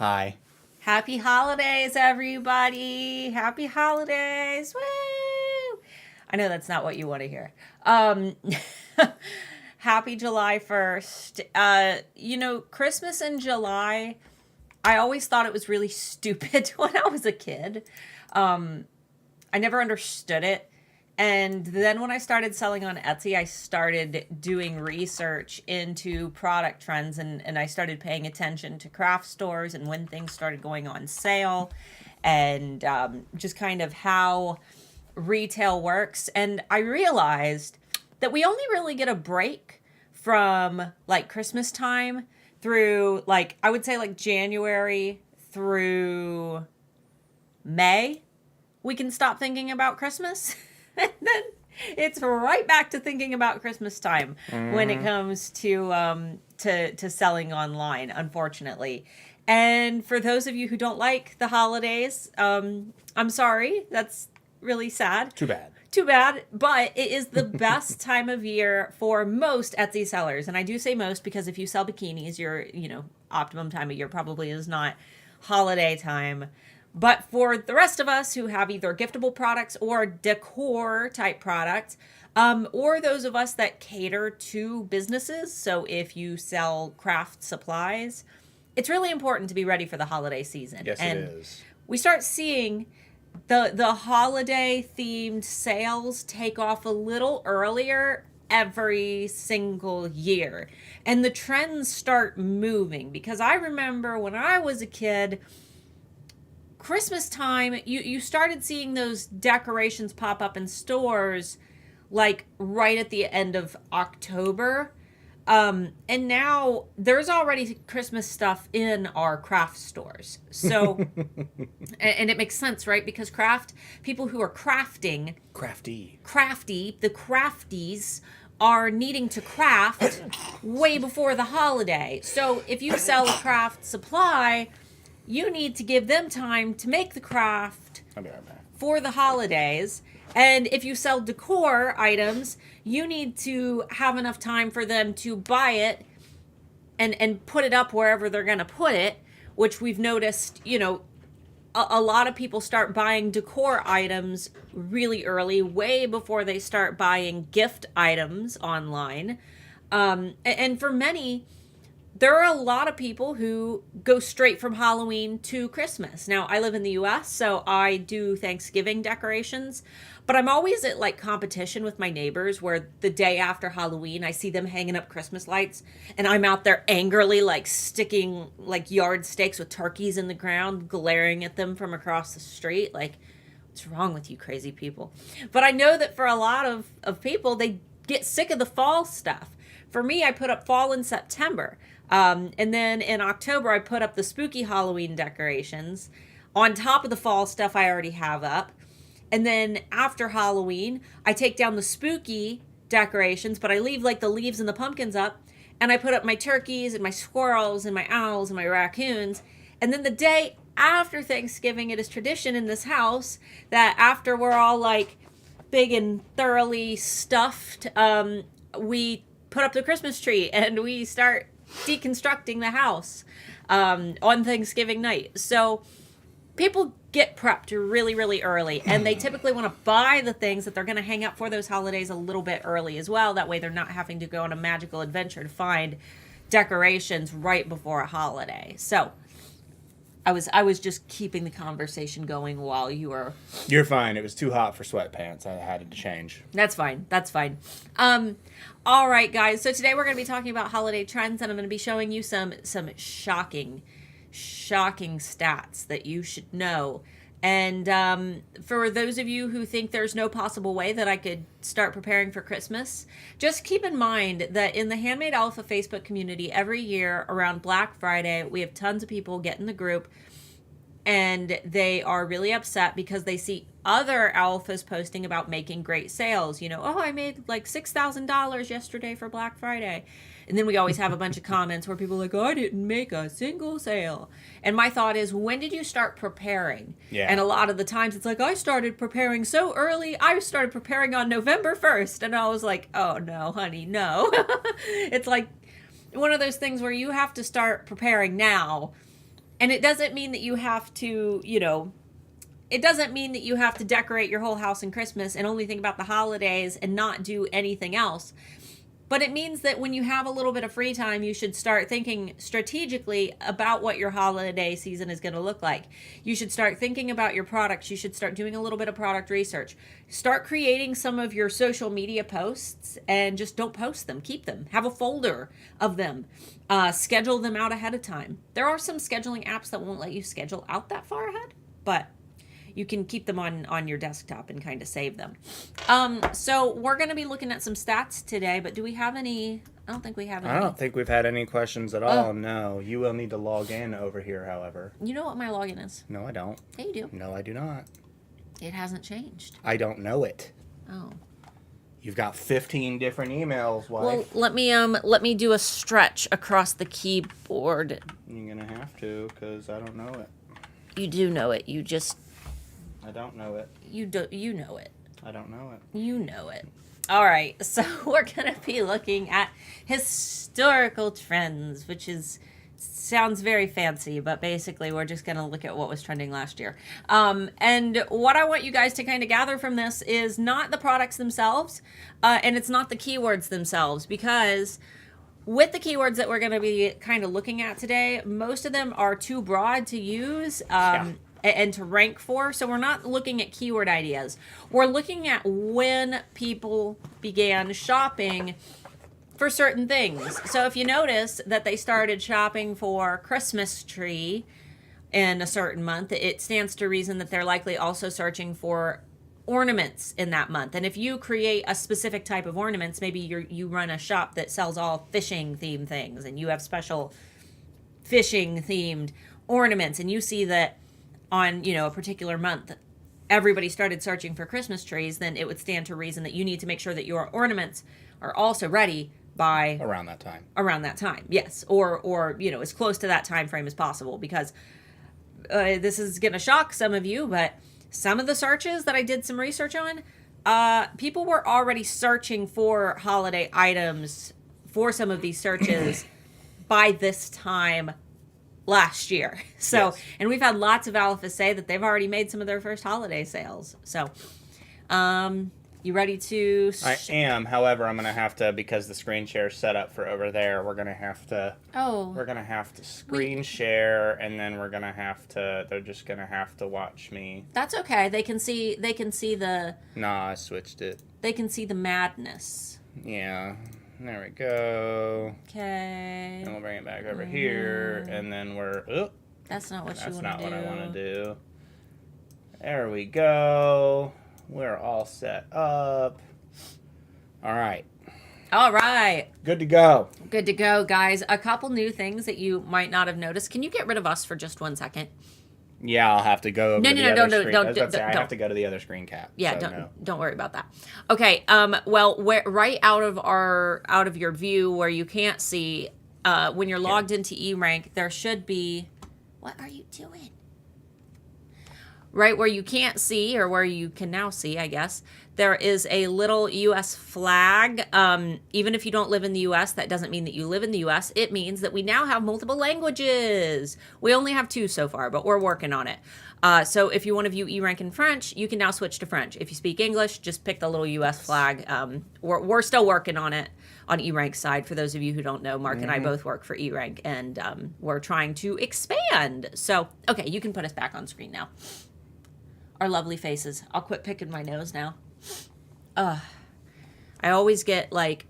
Hi. Happy holidays, everybody. Happy holidays. Woo! I know that's not what you want to hear. Um, Happy July 1st. Christmas in July, I always thought it was really stupid when I was a kid. I never understood it. And then when I started selling on Etsy, I started doing research into product trends and I started paying attention to craft stores and when things started going on sale and just kind of how retail works. And I realized that we only really get a break from like Christmas time through like, I would say like January through May. We can stop thinking about Christmas. And then it's right back to thinking about Christmas time when it comes to selling online, unfortunately. And for those of you who don't like the holidays, I'm sorry. That's really sad. Too bad. Too bad, but it is the best time of year for most Etsy sellers. And I do say most because if you sell bikinis, your, optimum time of year probably is not holiday time. But for the rest of us who have either giftable products or decor type products, or those of us that cater to businesses, so if you sell craft supplies, it's really important to be ready for the holiday season. Yes, and it is. we start seeing the holiday themed sales take off a little earlier every single year. And the trends start moving because I remember when I was a kid, Christmas time, you started seeing those decorations pop up in stores like right at the end of October. And now there's already Christmas stuff in our craft stores. So, and it makes sense, right? Because people who are crafty, the crafties are needing to craft way before the holiday. So if you sell a craft supply, you need to give them time to make the craft for the holidays. And if you sell decor items, you need to have enough time for them to buy it and put it up wherever they're going to put it, which we've noticed, a lot of people start buying decor items really early, way before they start buying gift items online. And for many, there are a lot of people who go straight from Halloween to Christmas. Now, I live in the US, so I do Thanksgiving decorations, but I'm always at like competition with my neighbors where the day after Halloween, I see them hanging up Christmas lights and I'm out there angrily like sticking like yard stakes with turkeys in the ground, glaring at them from across the street. Like, what's wrong with you crazy people? But I know that for a lot of people, they get sick of the fall stuff. For me, I put up fall in September. And then in October, I put up the spooky Halloween decorations on top of the fall stuff I already have up. And then after Halloween, I take down the spooky decorations, but I leave like the leaves and the pumpkins up. And I put up my turkeys and my squirrels and my owls and my raccoons. And then the day after Thanksgiving, it is tradition in this house that after we're all like big and thoroughly stuffed, we put up the Christmas tree and we start deconstructing the house on Thanksgiving night. So people get prepped really, really early, and they typically want to buy the things that they're going to hang up for those holidays a little bit early as well. That way they're not having to go on a magical adventure to find decorations right before a holiday. So I was just keeping the conversation going while you were... You're fine. It was too hot for sweatpants. I had to change. That's fine. All right, guys. So today we're going to be talking about holiday trends, and I'm going to be showing you some shocking stats that you should know. And for those of you who think there's no possible way that I could start preparing for Christmas, just keep in mind that in the Handmade Alpha Facebook community, every year around Black Friday, we have tons of people get in the group and they are really upset because they see other alphas posting about making great sales. I made like $6,000 yesterday for Black Friday. And then we always have a bunch of comments where people are like, I didn't make a single sale. And my thought is, when did you start preparing? Yeah. And a lot of the times it's like, I started preparing so early. I started preparing on November 1st. And I was like, oh no, honey, no. It's like one of those things where you have to start preparing now And it doesn't mean that you have to, it doesn't mean that you have to decorate your whole house in Christmas and only think about the holidays and not do anything else. But it means that when you have a little bit of free time, you should start thinking strategically about what your holiday season is going to look like. You should start thinking about your products. You should start doing a little bit of product research. Start creating some of your social media posts and just don't post them. Keep them. Have a folder of them. Schedule them out ahead of time. There are some scheduling apps that won't let you schedule out that far ahead, but you can keep them on your desktop and kind of save them. So we're going to be looking at some stats today, but do we have any? I don't think we have any. I don't think we've had any questions at all. No. You will need to log in over here, however. You know what my login is? No, I don't. Yeah, you do. No, I do not. It hasn't changed. I don't know it. Oh. You've got 15 different emails, wife. Well, let me do a stretch across the keyboard. You're going to have to, because I don't know it. You do know it. I don't know it. You know it. I don't know it. You know it. All right, so we're going to be looking at historical trends, which sounds very fancy, but basically we're just going to look at what was trending last year. And what I want you guys to kind of gather from this is not the products themselves, and it's not the keywords themselves, because with the keywords that we're going to be kind of looking at today, most of them are too broad to use. And to rank for. So we're not looking at keyword ideas. We're looking at when people began shopping for certain things. So if you notice that they started shopping for Christmas tree in a certain month, it stands to reason that they're likely also searching for ornaments in that month. And if you create a specific type of ornaments, maybe you run a shop that sells all fishing themed things and you have special fishing themed ornaments, and you see that on, a particular month, everybody started searching for Christmas trees, then it would stand to reason that you need to make sure that your ornaments are also ready by around that time. Around that time, yes. Or as close to that time frame as possible, because this is going to shock some of you, but some of the searches that I did some research on, people were already searching for holiday items for some of these searches by this time last year. So, yes. And we've had lots of alphas say that they've already made some of their first holiday sales. So, you ready to? I am. However, I'm going to have to, because the screen share is set up for over there, we're going to have to. Oh. We're going to have to screen share, and then we're going to have to. They're just going to have to watch me. That's okay. They can see the. Nah, I switched it. They can see the madness. Yeah. There we go. Okay. And we'll bring it back over here, and then we're... Oh, that's not what you want to do. That's not what I want to do. There we go. We're all set up. All right. All right. Good to go. Good to go, guys. A couple new things that you might not have noticed. Can you get rid of us for just 1 second? Yeah, I'll have to go over to the other screen. Don't. I have to go to the other screen cap. Yeah, so don't worry about that. Okay. Well, right out of your view where you can't see, when you're logged into eRank, there should be. What are you doing? Right where you can't see, or where you can now see, I guess, there is a little U.S. flag. Even if you don't live in the U.S., that doesn't mean that you live in the U.S. It means that we now have multiple languages. We only have 2 so far, but we're working on it. So if you want to view eRank in French, you can now switch to French. If you speak English, just pick the little U.S. flag. We're still working on it on eRank's side. For those of you who don't know, Mark and I both work for eRank, and we're trying to expand. So, okay, you can put us back on screen now. Our lovely faces. I'll quit picking my nose now. I always get like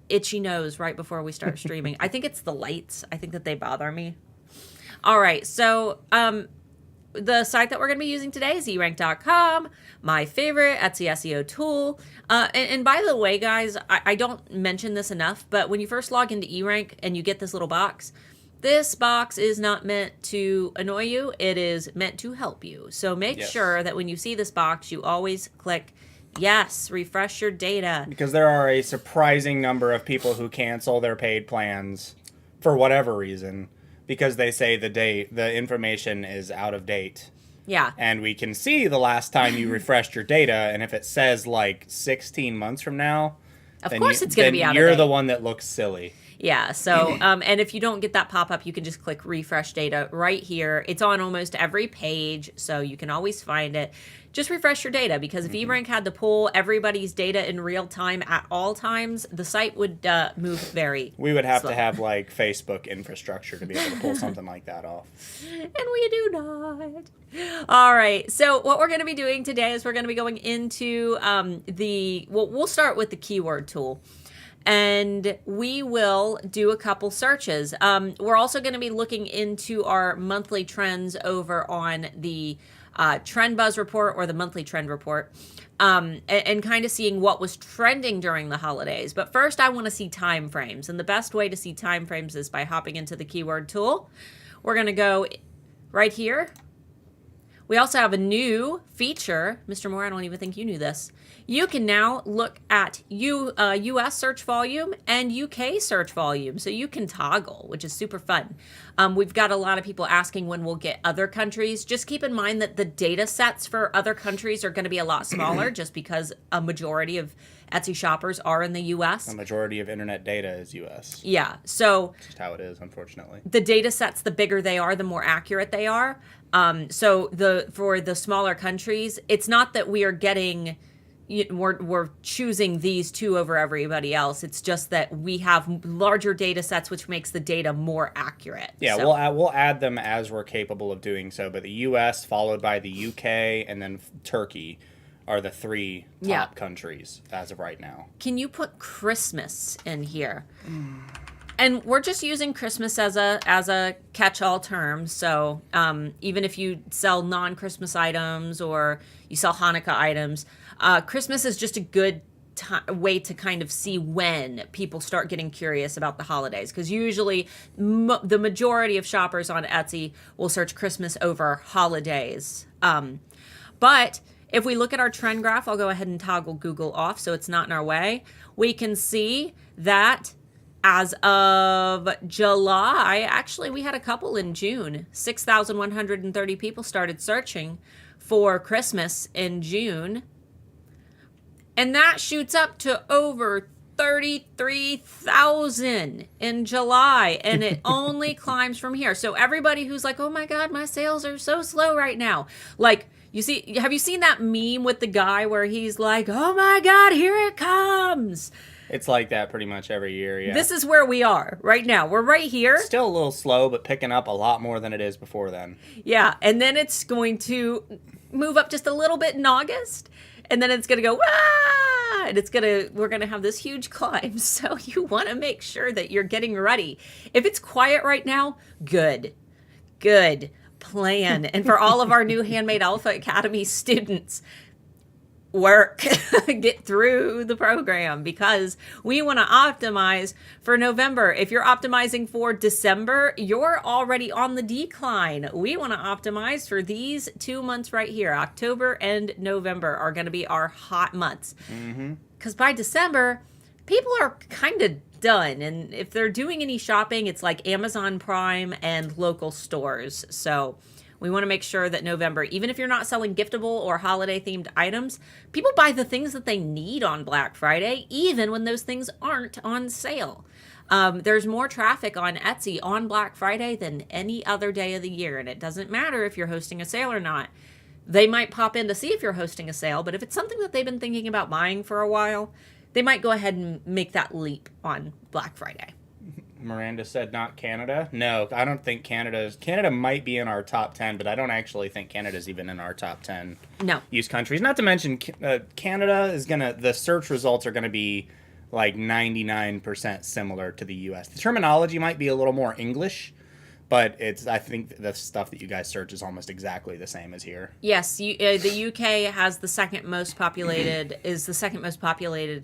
itchy nose right before we start streaming. I think it's the lights. I think that they bother me. All right. So the site that we're going to be using today is erank.com, my favorite Etsy SEO tool. And by the way, guys, I don't mention this enough, but when you first log into eRank and you get this little box, this box is not meant to annoy you. It is meant to help you. So make sure that when you see this box, you always click yes, refresh your data. Because there are a surprising number of people who cancel their paid plans for whatever reason, because they say the information is out of date. Yeah. And we can see the last time you refreshed your data, and if it says like 16 months from now, of course it's going to be out of date. You're the one that looks silly. Yeah, so, and if you don't get that pop-up, you can just click refresh data right here. It's on almost every page, so you can always find it. Just refresh your data, because if eRank had to pull everybody's data in real time at all times, the site would move very We would have slow. to have like Facebook infrastructure to be able to pull something like that off. And we do not. All right. So what we're going to be doing today is we're going to be going into we'll start with the keyword tool. And we will do a couple searches. We're also going to be looking into our monthly trends over on the Trend Buzz report, or the monthly trend report, and kind of seeing what was trending during the holidays. But first, I want to see time frames. And the best way to see time frames is by hopping into the keyword tool. We're going to go right here. We also have a new feature. Mr. Moore, I don't even think you knew this. You can now look at US search volume and UK search volume. So you can toggle, which is super fun. We've got a lot of people asking when we'll get other countries. Just keep in mind that the data sets for other countries are going to be a lot smaller just because a majority of Etsy shoppers are in the US. The majority of internet data is US. Yeah, so It's just how it is, unfortunately. the data sets, the bigger they are, the more accurate they are. So for the smaller countries, it's not that we are getting, we're choosing these two over everybody else. It's just that we have larger data sets, which makes the data more accurate. Yeah, So, we'll add them as we're capable of doing so. But the U.S. followed by the UK and then Turkey are the three top countries as of right now. can you put Christmas in here? And we're just using Christmas as a catch-all term. So even if you sell non-Christmas items or you sell Hanukkah items, Christmas is just a good way to kind of see when people start getting curious about the holidays. Because usually the majority of shoppers on Etsy will search Christmas over holidays. But if we look at our trend graph, I'll go ahead and toggle Google off so it's not in our way. We can see that as of July, actually, we had a couple in June. 6,130 people started searching for Christmas in June. And that shoots up to over 33,000 in July. And it only climbs from here. So everybody who's like, oh my God, my sales are so slow right now. Like, have you seen that meme with the guy where he's like, oh my God, here it comes? It's like that pretty much every year, yeah. This is where we are right now. We're right here. Still a little slow, but picking up a lot more than it is before then. Yeah, and then it's going to move up just a little bit in August, and then it's going to go, ah! And we're going to have this huge climb. So you want to make sure that you're getting ready. If it's quiet right now, good plan. And for all of our new Handmade Alpha Academy students, work, get through the program, because we want to optimize for November. If you're optimizing for December, you're already on the decline. We want to optimize for these 2 months right here. October and November are going to be our hot months. Because by December, people are kind of done. And if they're doing any shopping, it's like Amazon Prime and local stores. So we want to make sure that November, even if you're not selling giftable or holiday themed items, people buy the things that they need on Black Friday, even when those things aren't on sale. There's more traffic on Etsy on Black Friday than any other day of the year. And it doesn't matter if you're hosting a sale or not. They might pop in to see if you're hosting a sale, but if it's something that they've been thinking about buying for a while, they might go ahead and make that leap on Black Friday. Miranda said not Canada. No, I don't think Canada might be in our top 10, but I don't actually think Canada's even in our top 10 use countries. Not to mention Canada is the search results are gonna be like 99% similar to the US. The terminology might be a little more English, but I think the stuff that you guys search is almost exactly the same as here. Yes, the UK has the second most populated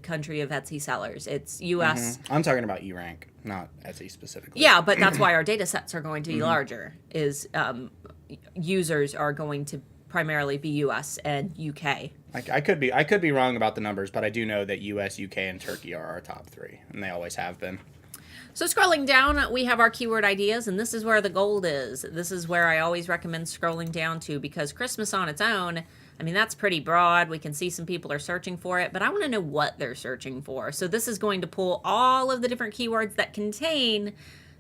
country of Etsy sellers. It's US. I'm talking about eRank, not Etsy specifically. Yeah, but that's why our data sets are going to be larger. Users are going to primarily be US and UK. I could be wrong about the numbers, but I do know that US, UK, and Turkey are our top 3, and they always have been. So scrolling down, we have our keyword ideas, and this is where the gold is. This is where I always recommend scrolling down to, because Christmas on its own, I mean, that's pretty broad. We can see some people are searching for it, but I want to know what they're searching for. So this is going to pull all of the different keywords that contain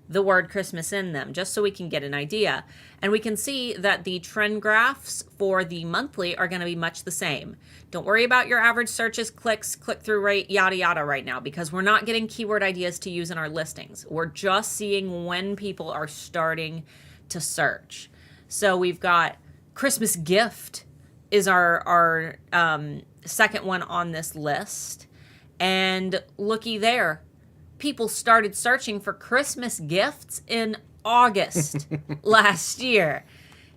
the word Christmas in them, just so we can get an idea. And we can see that the trend graphs for the monthly are going to be much the same. Don't worry about your average searches, clicks, click-through rate, yada yada right now, because we're not getting keyword ideas to use in our listings. We're just seeing when people are starting to search. So we've got Christmas gift is our second one on this list. And looky there. People started searching for Christmas gifts in August last year.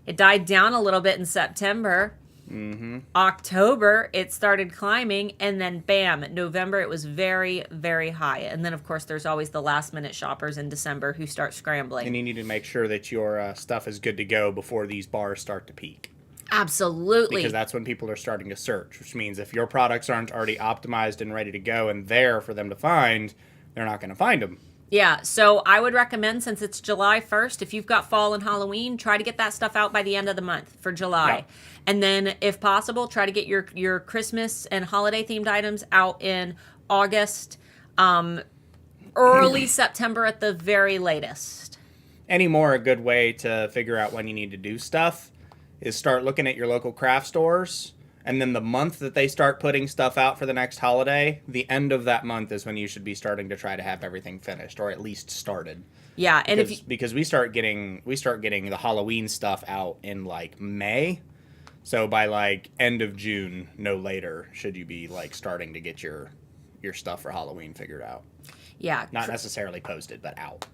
It died down a little bit in September. Mm-hmm. October, it started climbing, and then bam, November, it was very, very high. And then, of course, there's always the last-minute shoppers in December who start scrambling. And you need to make sure that your stuff is good to go before these bars start to peak. Absolutely. Because that's when people are starting to search, which means if your products aren't already optimized and ready to go and there for them to find, they're not going to find them. Yeah, so I would recommend, since it's July 1st, if you've got fall and Halloween, try to get that stuff out by the end of the month for July. Yeah. And then, if possible, try to get your Christmas and holiday-themed items out in August, early September at the very latest. Anymore, a good way to figure out when you need to do stuff is start looking at your local craft stores, and then the month that they start putting stuff out for the next holiday, the end of that month is when you should be starting to try to have everything finished, or at least started. Yeah, and because we start getting the Halloween stuff out in like May, so by like end of June, no later, should you be like starting to get your stuff for Halloween figured out. Yeah, not necessarily posted, but out.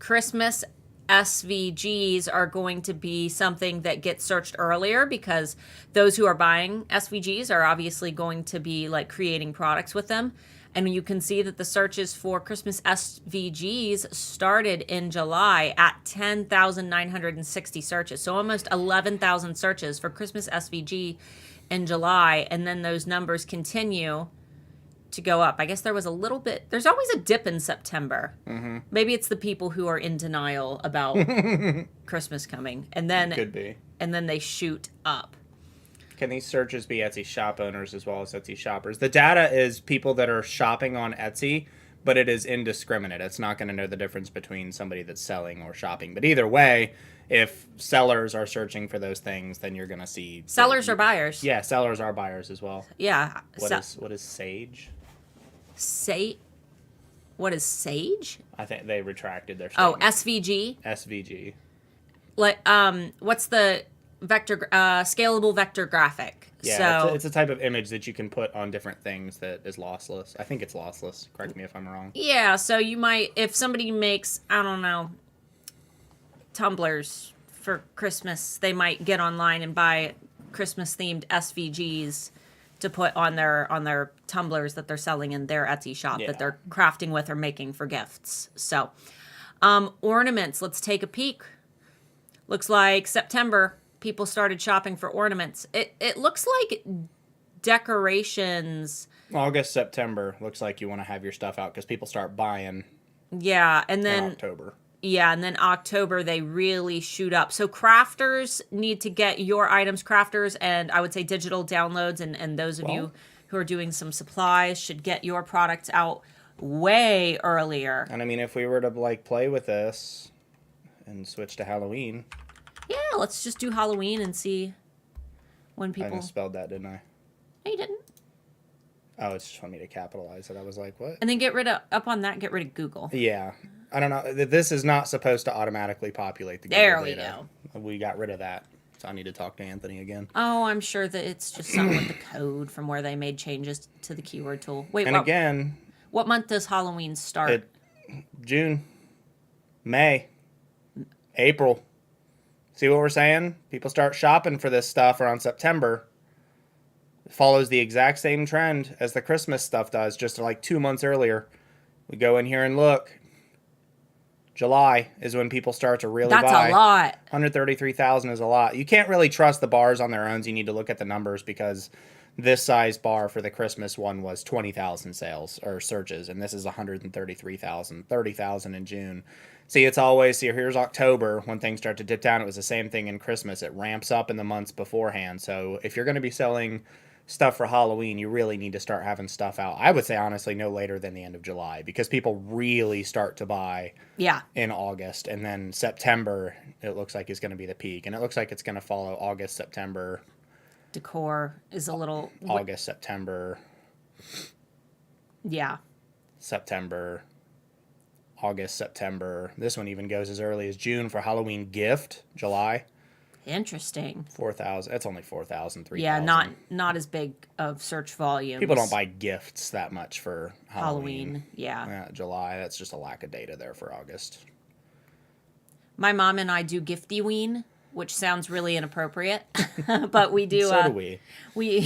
Christmas SVGs are going to be something that gets searched earlier, because those who are buying SVGs are obviously going to be like creating products with them. And you can see that the searches for Christmas SVGs started in July at 10,960 searches. So almost 11,000 searches for Christmas SVG in July. And then those numbers continue to go up. I guess there was a little bit, there's always a dip in September. Mm-hmm. Maybe it's the people who are in denial about Christmas coming. And then could be. And then they shoot up. Can these searches be Etsy shop owners as well as Etsy shoppers? The data is people that are shopping on Etsy, but it is indiscriminate. It's not going to know the difference between somebody that's selling or shopping. But either way, if sellers are searching for those things, then you're going to see... Sellers are buyers. Yeah, sellers are buyers as well. Yeah. What is Sage? What is Sage? I think they retracted their statement. Oh, SVG? SVG. Like, what's the vector scalable vector graphic? Yeah, so it's a type of image that you can put on different things that is lossless. I think it's lossless. Correct me if I'm wrong. Yeah, so you might, if somebody makes, I don't know, tumblers for Christmas, they might get online and buy Christmas-themed SVGs to put on their tumblers that they're selling in their Etsy shop, that they're crafting with or making for gifts. So, ornaments, let's take a peek. Looks like September, people started shopping for ornaments. It looks like decorations. August, September, looks like you want to have your stuff out because people start buying. Yeah, and then in October. Yeah, and then October, they really shoot up. So crafters need to get your items, crafters, and I would say digital downloads, and those of you who are doing some supplies should get your products out way earlier. And I mean, if we were to like play with this and switch to Halloween. Yeah, let's just do Halloween and see when people... I misspelled that, didn't I? No, you didn't. Oh, it's just want me to capitalize it. I was like, what? And then get rid of Google. Yeah. I don't know. This is not supposed to automatically populate the Google data. There we go. We got rid of that. So I need to talk to Anthony again. Oh, I'm sure that it's just something with the code from where they made changes to the keyword tool. Wait, and again... What month does Halloween start? June. May. April. See what we're saying? People start shopping for this stuff around September. It follows the exact same trend as the Christmas stuff does, just like 2 months earlier. We go in here and look. July is when people start to really buy. That's a lot. 133,000 is a lot. You can't really trust the bars on their own. You need to look at the numbers because this size bar for the Christmas one was 20,000 sales or searches, and this is 133,000, 30,000 in June. See, it's always, see, here's October when things start to dip down. It was the same thing in Christmas. It ramps up in the months beforehand. So if you're going to be selling stuff for Halloween, you really need to start having stuff out. I would say, honestly, no later than the end of July, because people really start to buy in August. And then September, it looks like is going to be the peak. And it looks like it's going to follow August, September. Decor is a little... August, September. Yeah. September. August, September. This one even goes as early as June for Halloween gift. July. Interesting. 4,000. It's only 4,000, 3,000. Yeah, not as big of search volume. People don't buy gifts that much for Halloween. Yeah. July. That's just a lack of data there for August. My mom and I do Giftyween, which sounds really inappropriate, but we do. So do we. We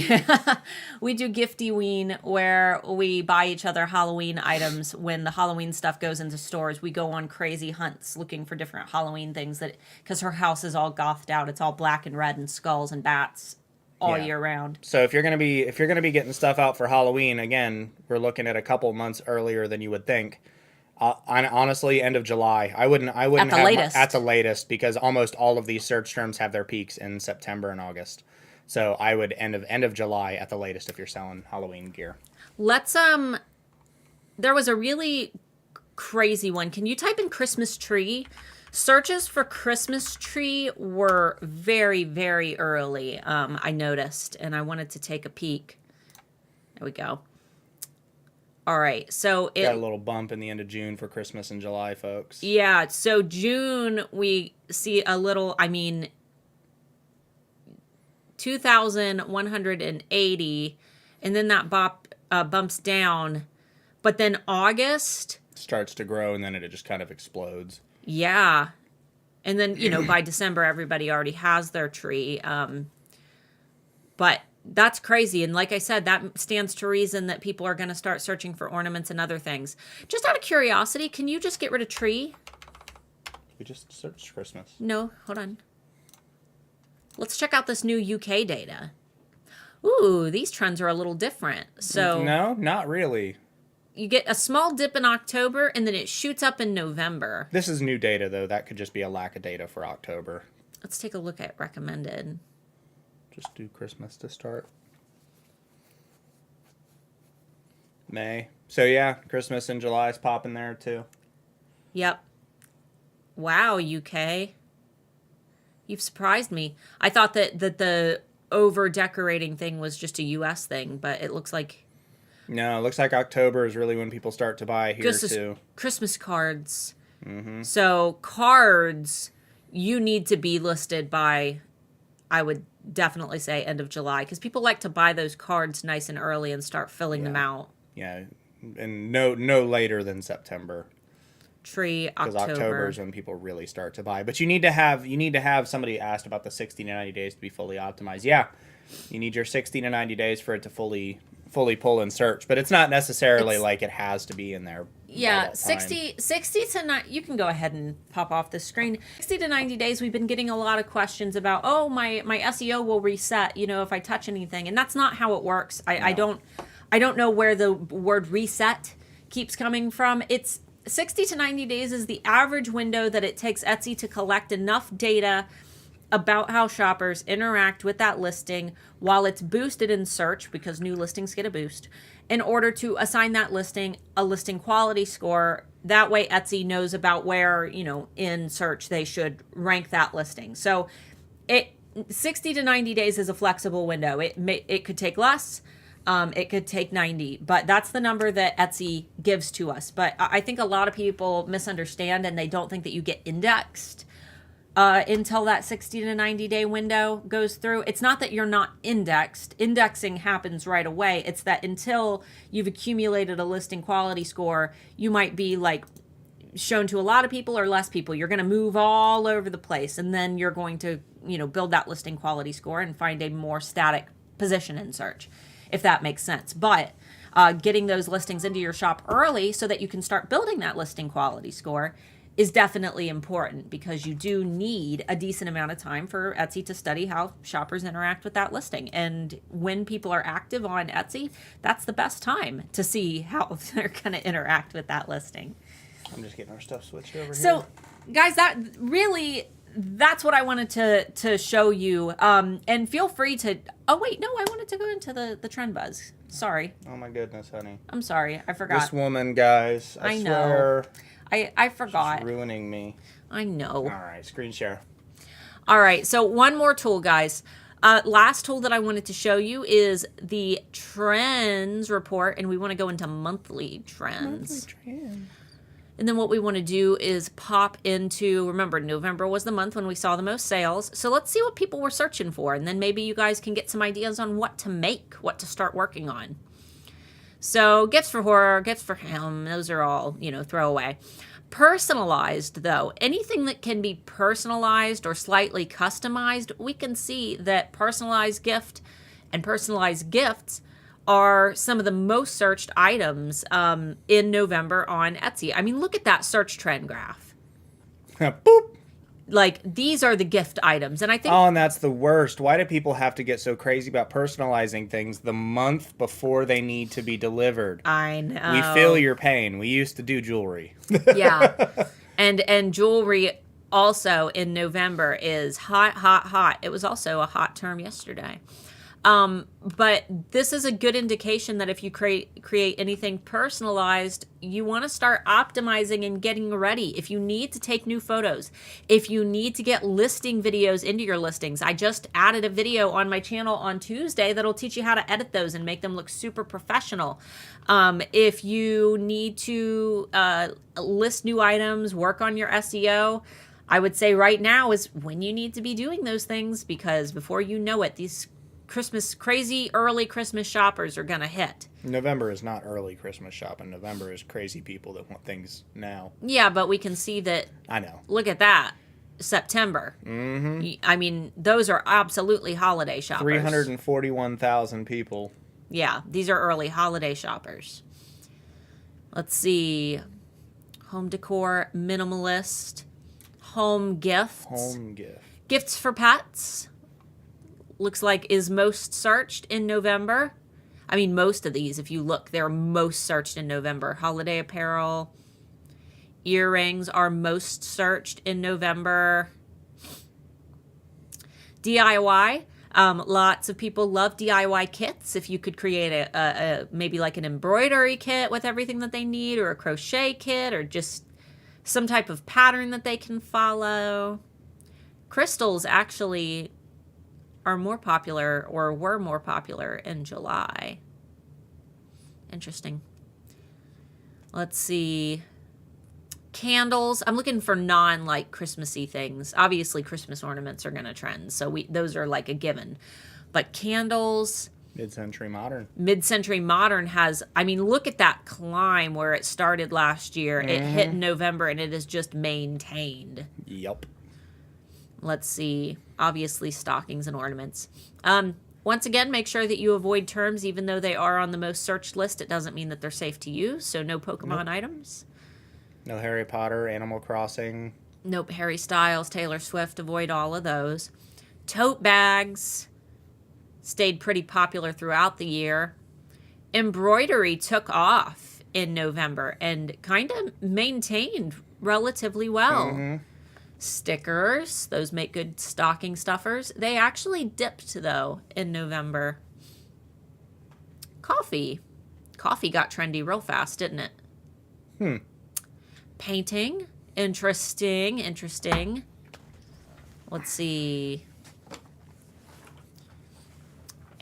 do Giftyween, where we buy each other Halloween items. When the Halloween stuff goes into stores, we go on crazy hunts looking for different Halloween things, that because her house is all gothed out. It's all black and red and skulls and bats all year round. So if you're gonna be getting stuff out for Halloween, again, we're looking at a couple months earlier than you would think. Honestly, end of July. I wouldn't at the latest, because almost all of these search terms have their peaks in September and August. So I would end of July at the latest if you're selling Halloween gear. Let's there was a really crazy one. Can you type in Christmas tree? Searches for Christmas tree were very, very early. I noticed, and I wanted to take a peek. There we go. All right, so it got a little bump in the end of June for Christmas and July, folks. Yeah, so June we see a little, 2,180, and then that bumps down. But then August starts to grow, and then it just kind of explodes. Yeah. And then, by December, everybody already has their tree. But that's crazy. And like I said, that stands to reason that people are going to start searching for ornaments and other things. Just out of curiosity, can you just get rid of tree? We just searched Christmas. No, hold on. Let's check out this new UK data. Ooh, these trends are a little different. So no, not really. You get a small dip in October, and then it shoots up in November. This is new data, though. That could just be a lack of data for October. Let's take a look at recommended. Just do Christmas to start. May. So yeah, Christmas in July is popping there too. Yep. Wow, UK. You've surprised me. I thought that the over-decorating thing was just a US thing, but it looks like... No, it looks like October is really when people start to buy here too. Christmas cards. Mm-hmm. So cards, you need to be listed by, I would definitely say, end of July, because people like to buy those cards nice and early and start filling them out. Yeah, and no later than September. Tree, October. Because October is when people really start to buy. But you need to have somebody asked about the 60 to 90 days to be fully optimized. Yeah, you need your 60 to 90 days for it to fully pull and search, but it's not necessarily like it has to be in there. Yeah, 60 to 90. You can go ahead and pop off the screen. 60 to 90 days. We've been getting a lot of questions about, my SEO will reset, if I touch anything, and that's not how it works. I don't know where the word reset keeps coming from. It's 60 to 90 days is the average window that it takes Etsy to collect enough data about how shoppers interact with that listing while it's boosted in search, because new listings get a boost, in order to assign that listing a listing quality score. That way Etsy knows about where, in search they should rank that listing. So 60 to 90 days is a flexible window. It could take less. It could take 90, but that's the number that Etsy gives to us. But I think a lot of people misunderstand, and they don't think that you get indexed until that 60 to 90 day window goes through. It's not that you're not indexed. Indexing happens right away. It's that until you've accumulated a listing quality score, you might be shown to a lot of people or less people. You're going to move all over the place, and then you're going to, build that listing quality score and find a more static position in search, if that makes sense. But getting those listings into your shop early so that you can start building that listing quality score is definitely important, because you do need a decent amount of time for Etsy to study how shoppers interact with that listing. And when people are active on Etsy, that's the best time to see how they're going to interact with that listing. I'm just getting our stuff switched over here. So, guys, that's what I wanted to show you. And feel free to... Oh, wait, no, I wanted to go into the trend buzz. Sorry. Oh, my goodness, honey. I'm sorry. I forgot. This woman, guys, I swear. Know. I forgot. She's ruining me. I know. All right, screen share. All right, so one more tool, guys. Last tool that I wanted to show you is the trends report, and we want to go into monthly trends. Monthly trends. And then what we want to do is pop into, remember, November was the month when we saw the most sales. So let's see what people were searching for, and then maybe you guys can get some ideas on what to make, what to start working on. So gifts for horror, gifts for him, those are all, throwaway. Personalized, though, anything that can be personalized or slightly customized, we can see that personalized gift and personalized gifts are some of the most searched items in November on Etsy. I mean, look at that search trend graph. Boop. Like, these are the gift items. And I think... Oh, and that's the worst. Why do people have to get so crazy about personalizing things the month before they need to be delivered? I know. We feel your pain. We used to do jewelry. Yeah. And jewelry also in November is hot, hot, hot. It was also a hot term yesterday. But this is a good indication that if you create anything personalized, you want to start optimizing and getting ready. If you need to take new photos, if you need to get listing videos into your listings, I just added a video on my channel on Tuesday that'll teach you how to edit those and make them look super professional. If you need to list new items, work on your SEO, I would say right now is when you need to be doing those things, because before you know it, these crazy early Christmas shoppers are going to hit. November is not early Christmas shopping. November is crazy people that want things now. Yeah, but we can see that. I know. Look at that. September. Mm-hmm. I mean, those are absolutely holiday shoppers. 341,000 people. Yeah, these are early holiday shoppers. Let's see. Home decor, minimalist, home gifts. Home gift. Gifts for pets. Looks like is most searched in November. I mean, most of these, if you look, they're most searched in November. Holiday apparel, earrings are most searched in November. DIY, lots of people love DIY kits. If you could create a maybe like an embroidery kit with everything that they need, or a crochet kit, or just some type of pattern that they can follow. Crystals actually are more popular, or were more popular in July. Interesting. Let's see. Candles. I'm looking for non-like Christmassy things. Obviously, Christmas ornaments are going to trend, so those are like a given. But candles. Mid-century modern. Mid-century modern has, I mean, look at that climb where it started last year. Mm-hmm. It hit in November, and it is just maintained. Yep. Let's see. Obviously, stockings and ornaments. Once again, make sure that you avoid terms, even though they are on the most searched list. It doesn't mean that they're safe to use. So no Pokemon items. No Harry Potter, Animal Crossing. Nope. Harry Styles, Taylor Swift. Avoid all of those. Tote bags stayed pretty popular throughout the year. Embroidery took off in November and kind of maintained relatively well. Mm-hmm. Stickers, those make good stocking stuffers. They actually dipped, though, in November. Coffee got trendy real fast, didn't it? Painting, interesting. Let's see.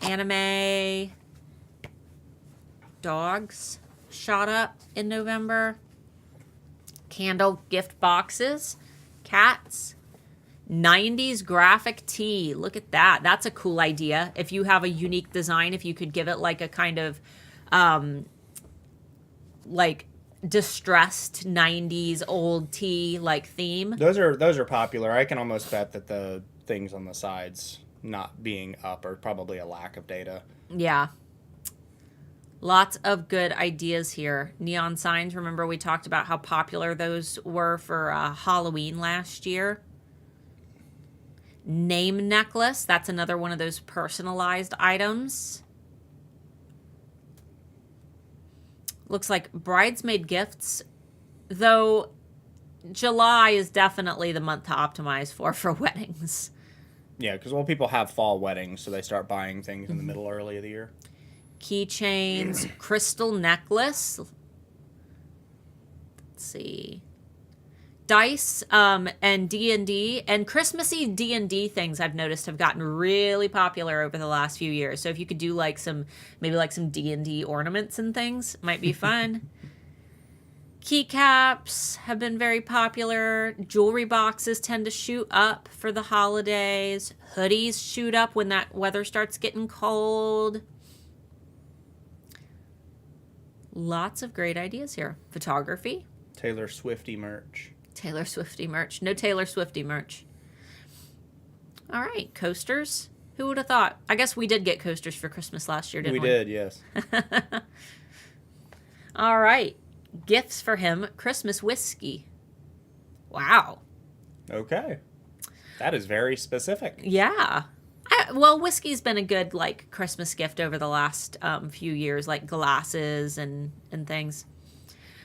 Anime. Dogs shot up in November. Candle gift boxes. Cats. 90s graphic tee. Look at that. That's a cool idea. If you have a unique design, if you could give it like a kind of like distressed 90s old tee like theme. Those are popular. I can almost bet that the things on the sides not being up are probably a lack of data. Yeah. Lots of good ideas here. Neon signs. Remember we talked about how popular those were for Halloween last year. Name necklace. That's another one of those personalized items. Looks like bridesmaid gifts though July is definitely the month to optimize for weddings. Yeah, because people have fall weddings, so they start buying things in the middle early of the year. Keychains, crystal necklace. Let's see. Dice, and D&D, and Christmassy D&D things I've noticed have gotten really popular over the last few years. So if you could do maybe some D&D ornaments and things, might be fun. Keycaps have been very popular. Jewelry boxes tend to shoot up for the holidays. Hoodies shoot up when that weather starts getting cold. Lots of great ideas here. Photography. Taylor Swifty merch. Taylor Swifty merch. No Taylor Swifty merch. All right, coasters. Who would have thought? I guess we did get coasters for Christmas last year, didn't we? We did, yes. All right. Gifts for him. Christmas whiskey. Wow. Okay. That is very specific. Yeah. Well, whiskey's been a good, Christmas gift over the last few years, like glasses and things.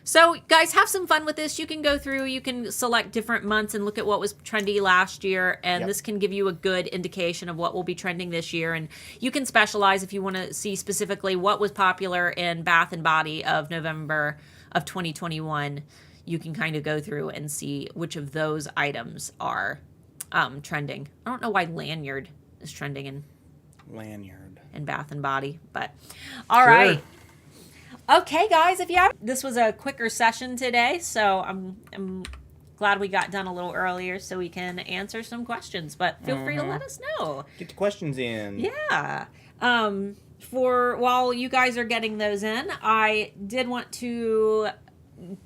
So, guys, have some fun with this. You can go through, you can select different months and look at what was trendy last year, and this can give you a good indication of what will be trending this year. And you can specialize if you want to see specifically what was popular in Bath and Body of November of 2021. You can kind of go through and see which of those items are trending. I don't know why lanyard is trending in Bath and Body, but all right. Okay, guys, this was a quicker session today, so I'm glad we got done a little earlier so we can answer some questions, but feel free to let us know. Get the questions in. Yeah. While you guys are getting those in, I did want to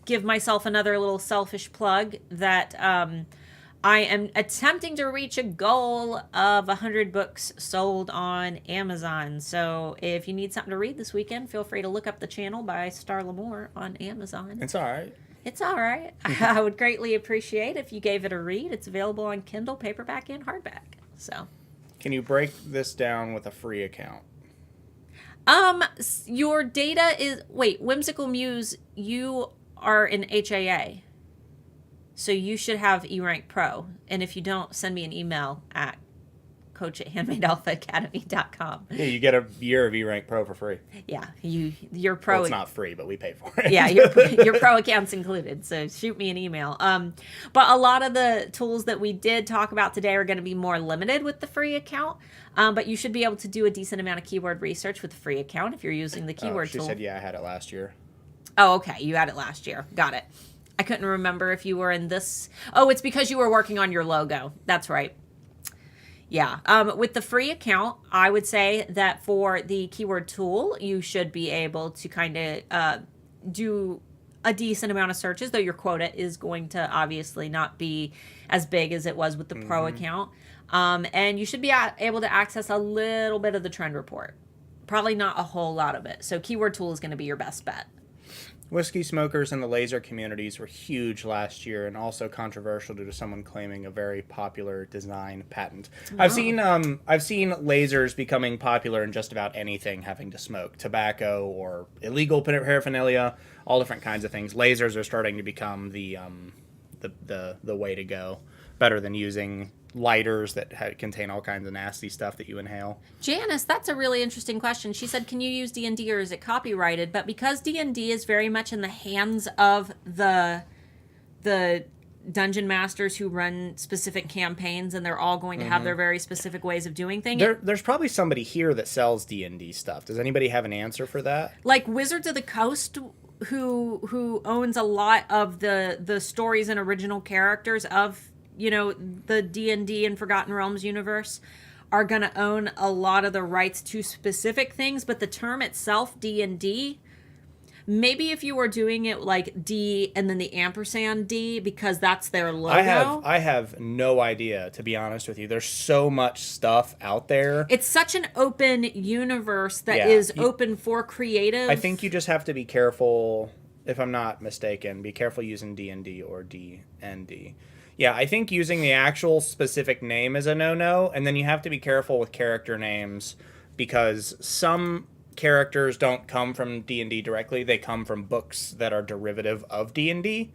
give myself another little selfish plug that I am attempting to reach a goal of 100 books sold on Amazon. So if you need something to read this weekend, feel free to look up The Channel by Starla on Amazon. It's all right. It's all right. I would greatly appreciate if you gave it a read. It's available on Kindle, paperback, and hardback. So, can you break this down with a free account? Your data is... Wait, Whimsical Muse, you are an HAA. So you should have E-Rank Pro. And if you don't, send me an email at coach@handmadealphaacademy.com. Yeah, you get a year of E-Rank Pro for free. Yeah, your pro... Well, it's not free, but we pay for it. Yeah, your pro account's included, so shoot me an email. But a lot of the tools that we did talk about today are going to be more limited with the free account. But you should be able to do a decent amount of keyword research with the free account if you're using the keyword tool. She said, yeah, I had it last year. Oh, okay. You had it last year. Got it. I couldn't remember if you were in this. Oh, it's because you were working on your logo. That's right. Yeah. With the free account, I would say that for the keyword tool, you should be able to kind of do a decent amount of searches, though your quota is going to obviously not be as big as it was with the pro account. And you should be able to access a little bit of the trend report. Probably not a whole lot of it. So keyword tool is going to be your best bet. Whiskey smokers in the laser communities were huge last year and also controversial due to someone claiming a very popular design patent. Oh. I've seen lasers becoming popular in just about anything having to smoke. Tobacco or illegal paraphernalia, all different kinds of things. Lasers are starting to become the way to go. Better than using lighters that contain all kinds of nasty stuff that you inhale. Janice, that's a really interesting question. She said, can you use D&D or is it copyrighted? But because D&D is very much in the hands of the dungeon masters who run specific campaigns, and they're all going to have their very specific ways of doing things. There's probably somebody here that sells D&D stuff. Does anybody have an answer for that? Like Wizards of the Coast, who owns a lot of the stories and original characters of the D&D and Forgotten Realms universe, are going to own a lot of the rights to specific things, but the term itself, D&D, maybe if you were doing it like D and then the ampersand D, because that's their logo. I have no idea, to be honest with you. There's so much stuff out there. It's such an open universe that is open for creative. I think you just have to be careful, if I'm not mistaken, be careful using D&D or D&D. Yeah, I think using the actual specific name is a no-no, and then you have to be careful with character names because some characters don't come from D&D directly. They come from books that are derivative of D&D.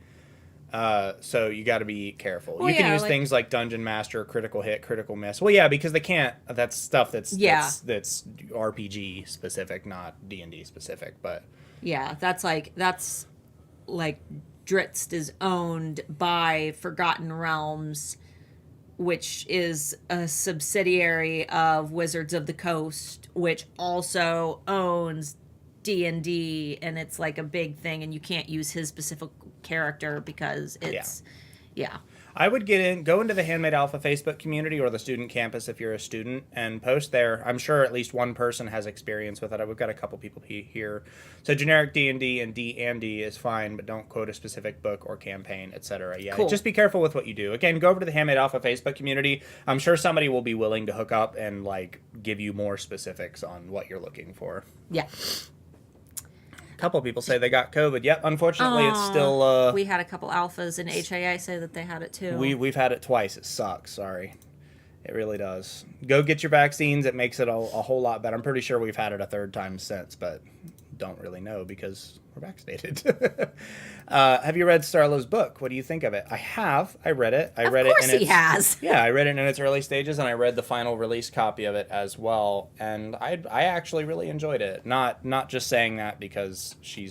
So you got to be careful. Well, you can yeah, use like, things like Dungeon Master, Critical Hit, Critical Miss. Well, yeah, because they can't. That's stuff that's RPG specific, not D&D specific. But yeah, that's like Drizzt is owned by Forgotten Realms, which is a subsidiary of Wizards of the Coast, which also owns D&D, and it's like a big thing, and you can't use his specific character because it's I would go into the Handmade Alpha Facebook community or the student campus if you're a student and post there. I'm sure at least one person has experience with it. We've got a couple people here. So generic D&D and D&D is fine, but don't quote a specific book or campaign, etc. Yeah, cool. Just be careful with what you do. Again, go over to the Handmade Alpha Facebook community. I'm sure somebody will be willing to hook up and like give you more specifics on what you're looking for. Yeah. Couple people say they got COVID. Yep, unfortunately, it's still. We had a couple alphas in HAA say that they had it too. We've had it twice. It sucks. Sorry, it really does. Go get your vaccines. It makes it a whole lot better. I'm pretty sure we've had it a third time since, but don't really know because we're vaccinated. Have you read Starla's book? What do you think of it? I have. I read it. Of course he has. Yeah, I read it in its early stages, and I read the final release copy of it as well. And I actually really enjoyed it. Not just saying that because she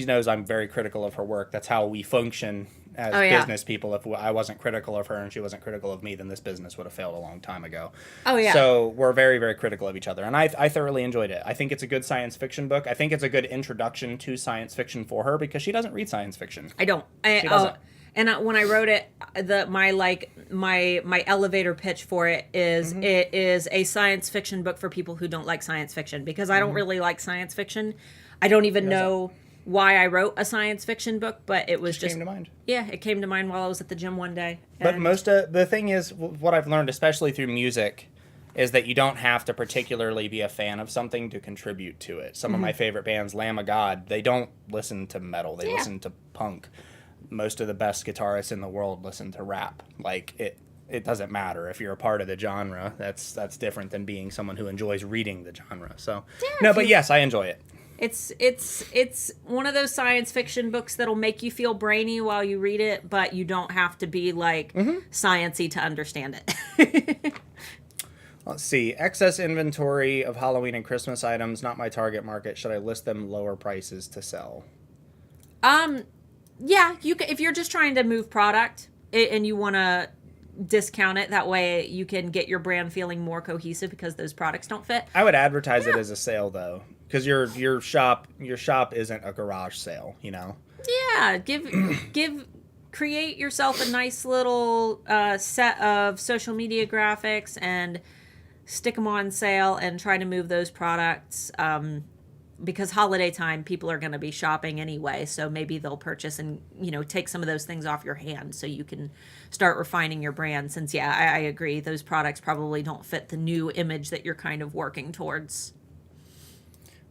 knows I'm very critical of her work. That's how we function as business people. If I wasn't critical of her and she wasn't critical of me, then this business would have failed a long time ago. Oh, yeah. So we're very, very critical of each other. And I thoroughly enjoyed it. I think it's a good science fiction book. I think it's a good introduction to science fiction for her because she doesn't read science fiction. I don't. She doesn't. And when I wrote it, my elevator pitch for it is it is a science fiction book for people who don't like science fiction, because I don't really like science fiction. I don't even know why I wrote a science fiction book, but it was just came to mind. Yeah, it came to mind while I was at the gym one day. But the thing is, what I've learned, especially through music, is that you don't have to particularly be a fan of something to contribute to it. Some of my favorite bands, Lamb of God, they don't listen to metal. They listen to punk. Most of the best guitarists in the world listen to rap. Like, it doesn't matter if you're a part of the genre. That's different than being someone who enjoys reading the genre. So yes, I enjoy it. It's one of those science fiction books that'll make you feel brainy while you read it, but you don't have to be like sciencey to understand it. Let's see. Excess inventory of Halloween and Christmas items, not my target market. Should I list them lower prices to sell? Yeah, if you're just trying to move product and you want to discount it, that way you can get your brand feeling more cohesive because those products don't fit. I would advertise it as a sale though, because your shop isn't a garage sale, you know. Yeah, create yourself a nice little set of social media graphics and stick them on sale and try to move those products. Because holiday time, people are going to be shopping anyway, so maybe they'll purchase and, take some of those things off your hands so you can start refining your brand. Since, I agree, those products probably don't fit the new image that you're kind of working towards.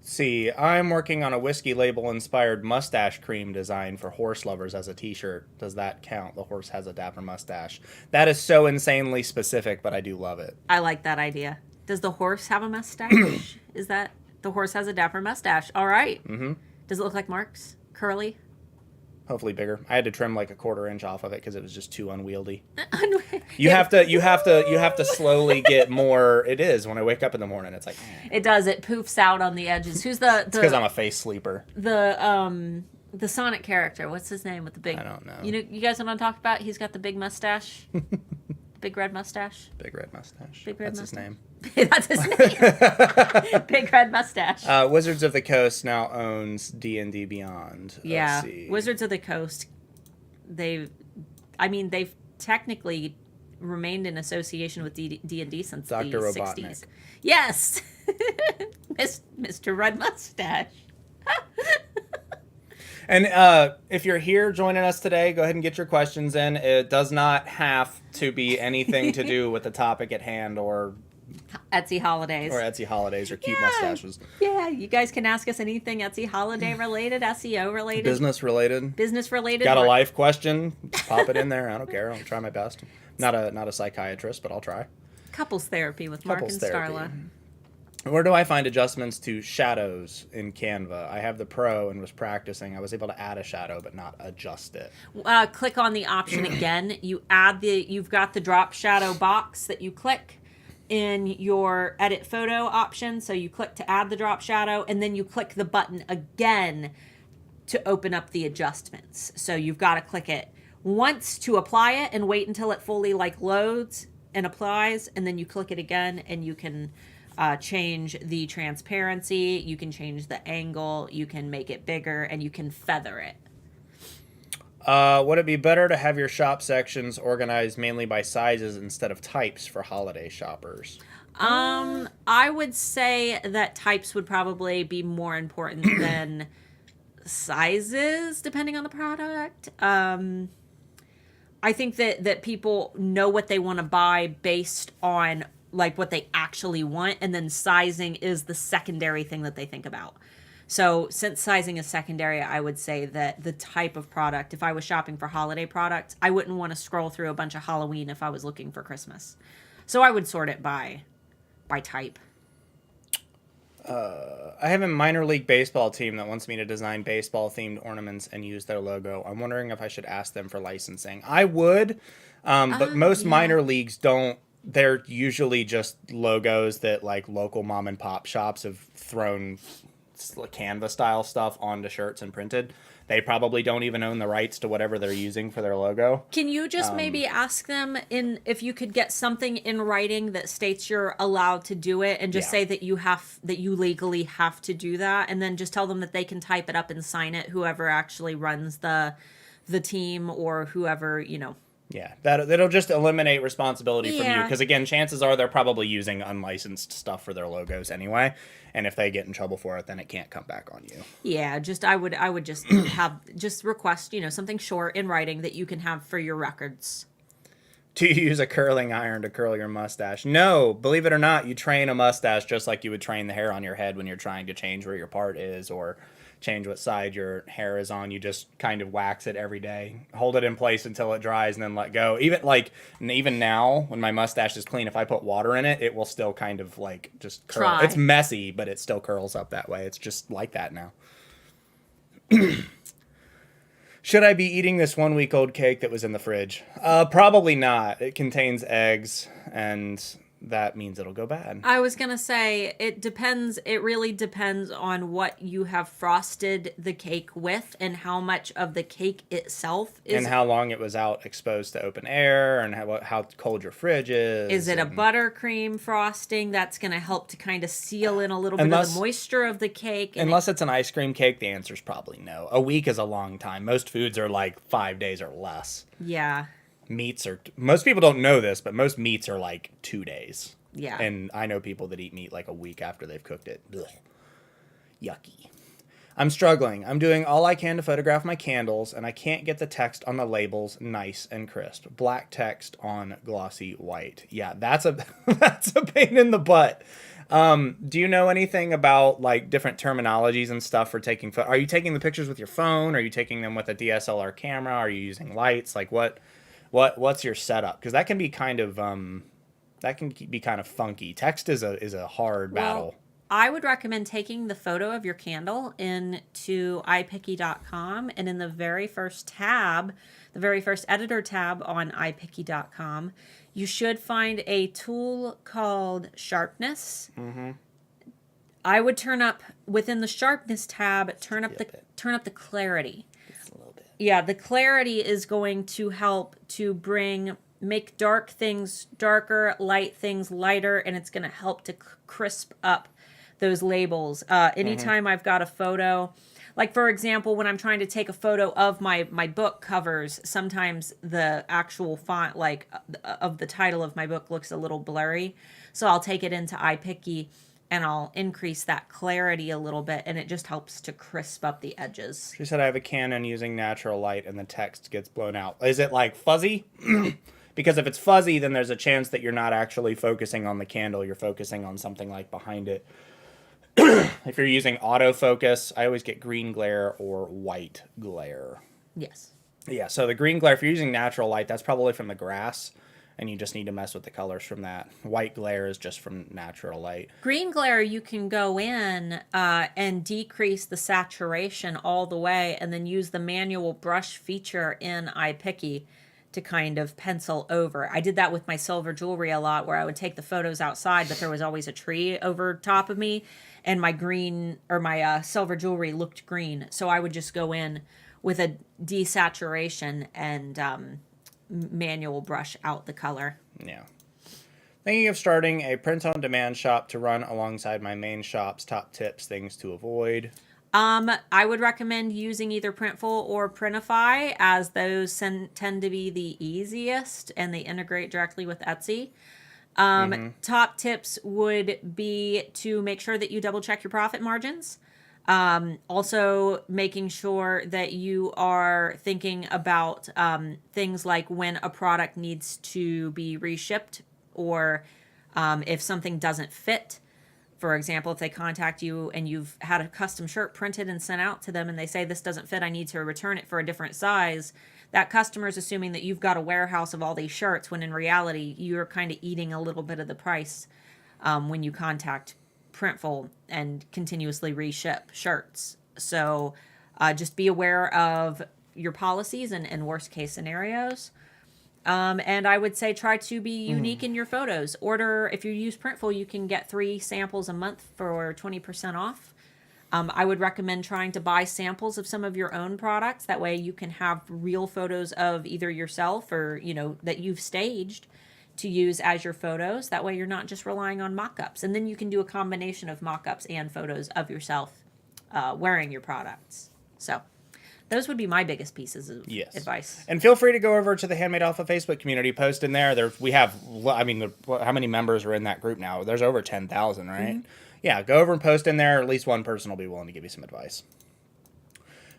See, I'm working on a whiskey label-inspired mustache cream design for horse lovers as a t-shirt. Does that count? The horse has a dapper mustache. That is so insanely specific, but I do love it. I like that idea. Does the horse have a mustache? Is that... The horse has a dapper mustache. All right. Mm-hmm. Does it look like Mark's? Curly? Hopefully bigger. I had to trim like a 1/4 inch off of it because it was just too unwieldy. You have to slowly get more. It is when I wake up in the morning. It's like it does. It poofs out on the edges. Who's the? It's because I'm a face sleeper. The Sonic character. What's his name with the big? I don't know. You guys know what I'm talking about? He's got the big mustache. Big red mustache. Big red mustache. Big red That's mustache. his name. That's his name. Big red mustache. Wizards of the Coast now owns D&D Beyond. Yeah. Let's see. Wizards of the Coast. They've technically remained in association with D&D since the 60s. Yes. Mr. Red Mustache. And if you're here joining us today, go ahead and get your questions in. It does not have to be anything to do with the topic at hand or Etsy holidays. Or Etsy holidays or cute mustaches. Yeah, you guys can ask us anything Etsy holiday related, SEO related. Business related. Business related. Got a life question? Pop it in there. I don't care. I'll try my best. Not a psychiatrist, but I'll try. Couples therapy with Mark and Starla. Where do I find adjustments to shadows in Canva? I have the Pro and was practicing. I was able to add a shadow, but not adjust it. Click on the option again. You've got the drop shadow box that you click in your edit photo option. So you click to add the drop shadow, and then you click the button again to open up the adjustments. So you've got to click it once to apply it and wait until it fully loads and applies, and then you click it again, and you can change the transparency, you can change the angle, you can make it bigger, and you can feather it. Would it be better to have your shop sections organized mainly by sizes instead of types for holiday shoppers? I would say that types would probably be more important than sizes, depending on the product. I think that people know what they want to buy based on what they actually want, and then sizing is the secondary thing that they think about. So since sizing is secondary, I would say that the type of product, if I was shopping for holiday products, I wouldn't want to scroll through a bunch of Halloween if I was looking for Christmas. So I would sort it by type. I have a minor league baseball team that wants me to design baseball themed ornaments and use their logo. I'm wondering if I should ask them for licensing. I would, but most minor leagues don't. They're usually just logos that local mom and pop shops have thrown Canva style stuff onto shirts and printed. They probably don't even own the rights to whatever they're using for their logo. Can you just maybe ask them if you could get something in writing that states you're allowed to do it, and just say that you legally have to do that, and then just tell them that they can type it up and sign it, whoever actually runs the team or whoever, Yeah, that'll just eliminate responsibility from you, because again, chances are they're probably using unlicensed stuff for their logos anyway, and if they get in trouble for it, then it can't come back on you. Yeah, I would just request something short in writing that you can have for your records. Do you use a curling iron to curl your mustache? No, believe it or not, you train a mustache just like you would train the hair on your head when you're trying to change where your part is or change what side your hair is on. You just kind of wax it every day, hold it in place until it dries, and then let go. Even now, when my mustache is clean, if I put water in it, it will still kind of just curl. Try. It's messy, but it still curls up that way. It's just like that now. Should I be eating this 1-week-old cake that was in the fridge? Probably not. It contains eggs, and that means it'll go bad. I was going to say, it depends. It really depends on what you have frosted the cake with and how much of the cake itself is. And how long it was out exposed to open air, and how cold your fridge is. Is it a buttercream frosting? That's going to help to kind of seal in a little bit of the moisture of the cake. Unless it's an ice cream cake, the answer's probably no. A week is a long time. Most foods are 5 days or less. Yeah. Meats most people don't know this, but most meats are 2 days. Yeah. And I know people that eat meat a week after they've cooked it. Ugh. Yucky. I'm struggling. I'm doing all I can to photograph my candles, and I can't get the text on the labels nice and crisp. Black text on glossy white. Yeah, that's a pain in the butt. Do you know anything about different terminologies and stuff for taking Are you taking the pictures with your phone? Are you taking them with a DSLR camera? Are you using lights? What's your setup? Because that can be kind of funky. Text is a hard battle. I would recommend taking the photo of your candle into iPicky.com, and in the very first editor tab on iPicky.com, you should find a tool called Sharpness. Mm-hmm. I would turn up within the Sharpness tab, turn up the clarity. Yeah, the clarity is going to help to make dark things darker, light things lighter, and it's going to help to crisp up those labels. Anytime I've got a photo, for example, when I'm trying to take a photo of my book covers, sometimes the actual font, of the title of my book looks a little blurry. So I'll take it into iPicky and I'll increase that clarity a little bit, and it just helps to crisp up the edges. She said, I have a Canon using natural light, and the text gets blown out. Is it fuzzy? Because if it's fuzzy, then there's a chance that you're not actually focusing on the candle. You're focusing on something behind it. If you're using autofocus, I always get green glare or white glare. Yes. Yeah, so the green glare, if you're using natural light, that's probably from the grass. and you just need to mess with the colors from that. White glare is just from natural light. Green glare, you can go in and decrease the saturation all the way, and then use the manual brush feature in iPicky to kind of pencil over. I did that with my silver jewelry a lot, where I would take the photos outside, but there was always a tree over top of me, and my green or my silver jewelry looked green. So I would just go in with a desaturation and manual brush out the color. Yeah. Thinking of starting a print-on-demand shop to run alongside my main shop's top tips, things to avoid. I would recommend using either Printful or Printify, as those tend to be the easiest and they integrate directly with Etsy. Top tips would be to make sure that you double check your profit margins. Also making sure that you are thinking about things like when a product needs to be reshipped, or if something doesn't fit. For example, if they contact you and you've had a custom shirt printed and sent out to them and they say, this doesn't fit, I need to return it for a different size, that customer is assuming that you've got a warehouse of all these shirts, when in reality, you're kind of eating a little bit of the price when you contact Printful and continuously reship shirts. So just be aware of your policies and worst case scenarios. And I would say try to be unique in your photos. Order, if you use Printful, you can get 3 samples a month for 20% off. I would recommend trying to buy samples of some of your own products. That way you can have real photos of either yourself or, that you've staged to use as your photos. That way you're not just relying on mock-ups. And then you can do a combination of mock-ups and photos of yourself wearing your products. So those would be my biggest pieces of advice. And feel free to go over to the Handmade Alpha Facebook community, post in there. We have, how many members are in that group now? There's over 10,000, right? Mm-hmm. Yeah, go over and post in there. At least one person will be willing to give you some advice.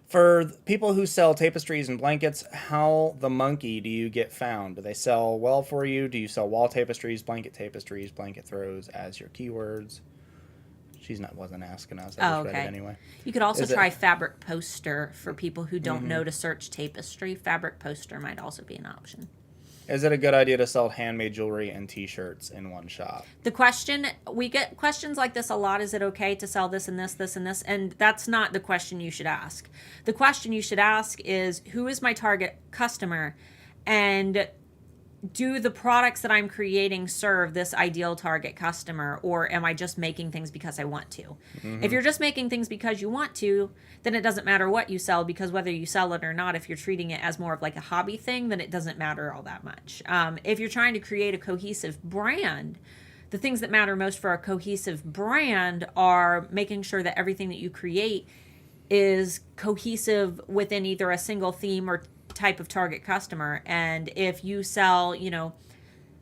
For people who sell tapestries and blankets, how the monkey do you get found? Do they sell well for you? Do you sell wall tapestries, blanket throws as your keywords? Wasn't asking us. I just read it anyway. You could also try fabric poster for people who don't know to search tapestry. Fabric poster might also be an option. Is it a good idea to sell handmade jewelry and t-shirts in one shop? We get questions like this a lot. Is it okay to sell this and this, this and this? And that's not the question you should ask. The question you should ask is, who is my target customer? And do the products that I'm creating serve this ideal target customer, or am I just making things because I want to? If you're just making things because you want to, then it doesn't matter what you sell, because whether you sell it or not, if you're treating it as more of like a hobby thing, then it doesn't matter all that much. If you're trying to create a cohesive brand, the things that matter most for a cohesive brand are making sure that everything that you create is cohesive within either a single theme or type of target customer. And if you sell,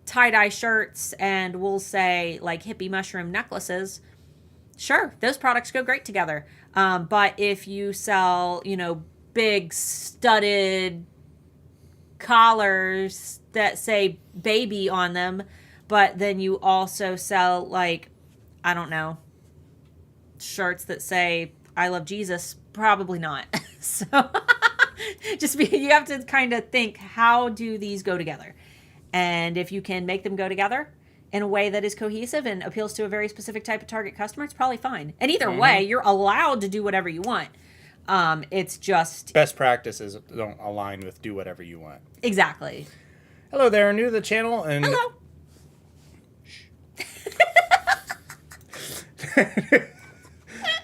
tie-dye shirts and we'll say like hippie mushroom necklaces, sure, those products go great together. But if you sell, big studded collars that say baby on them, but then you also sell shirts that say I love Jesus, probably not. So you have to kind of think, how do these go together? And if you can make them go together in a way that is cohesive and appeals to a very specific type of target customer, it's probably fine. And either way, you're allowed to do whatever you want. It's just best practices don't align with do whatever you want. Exactly. Hello there, new to the channel and hello.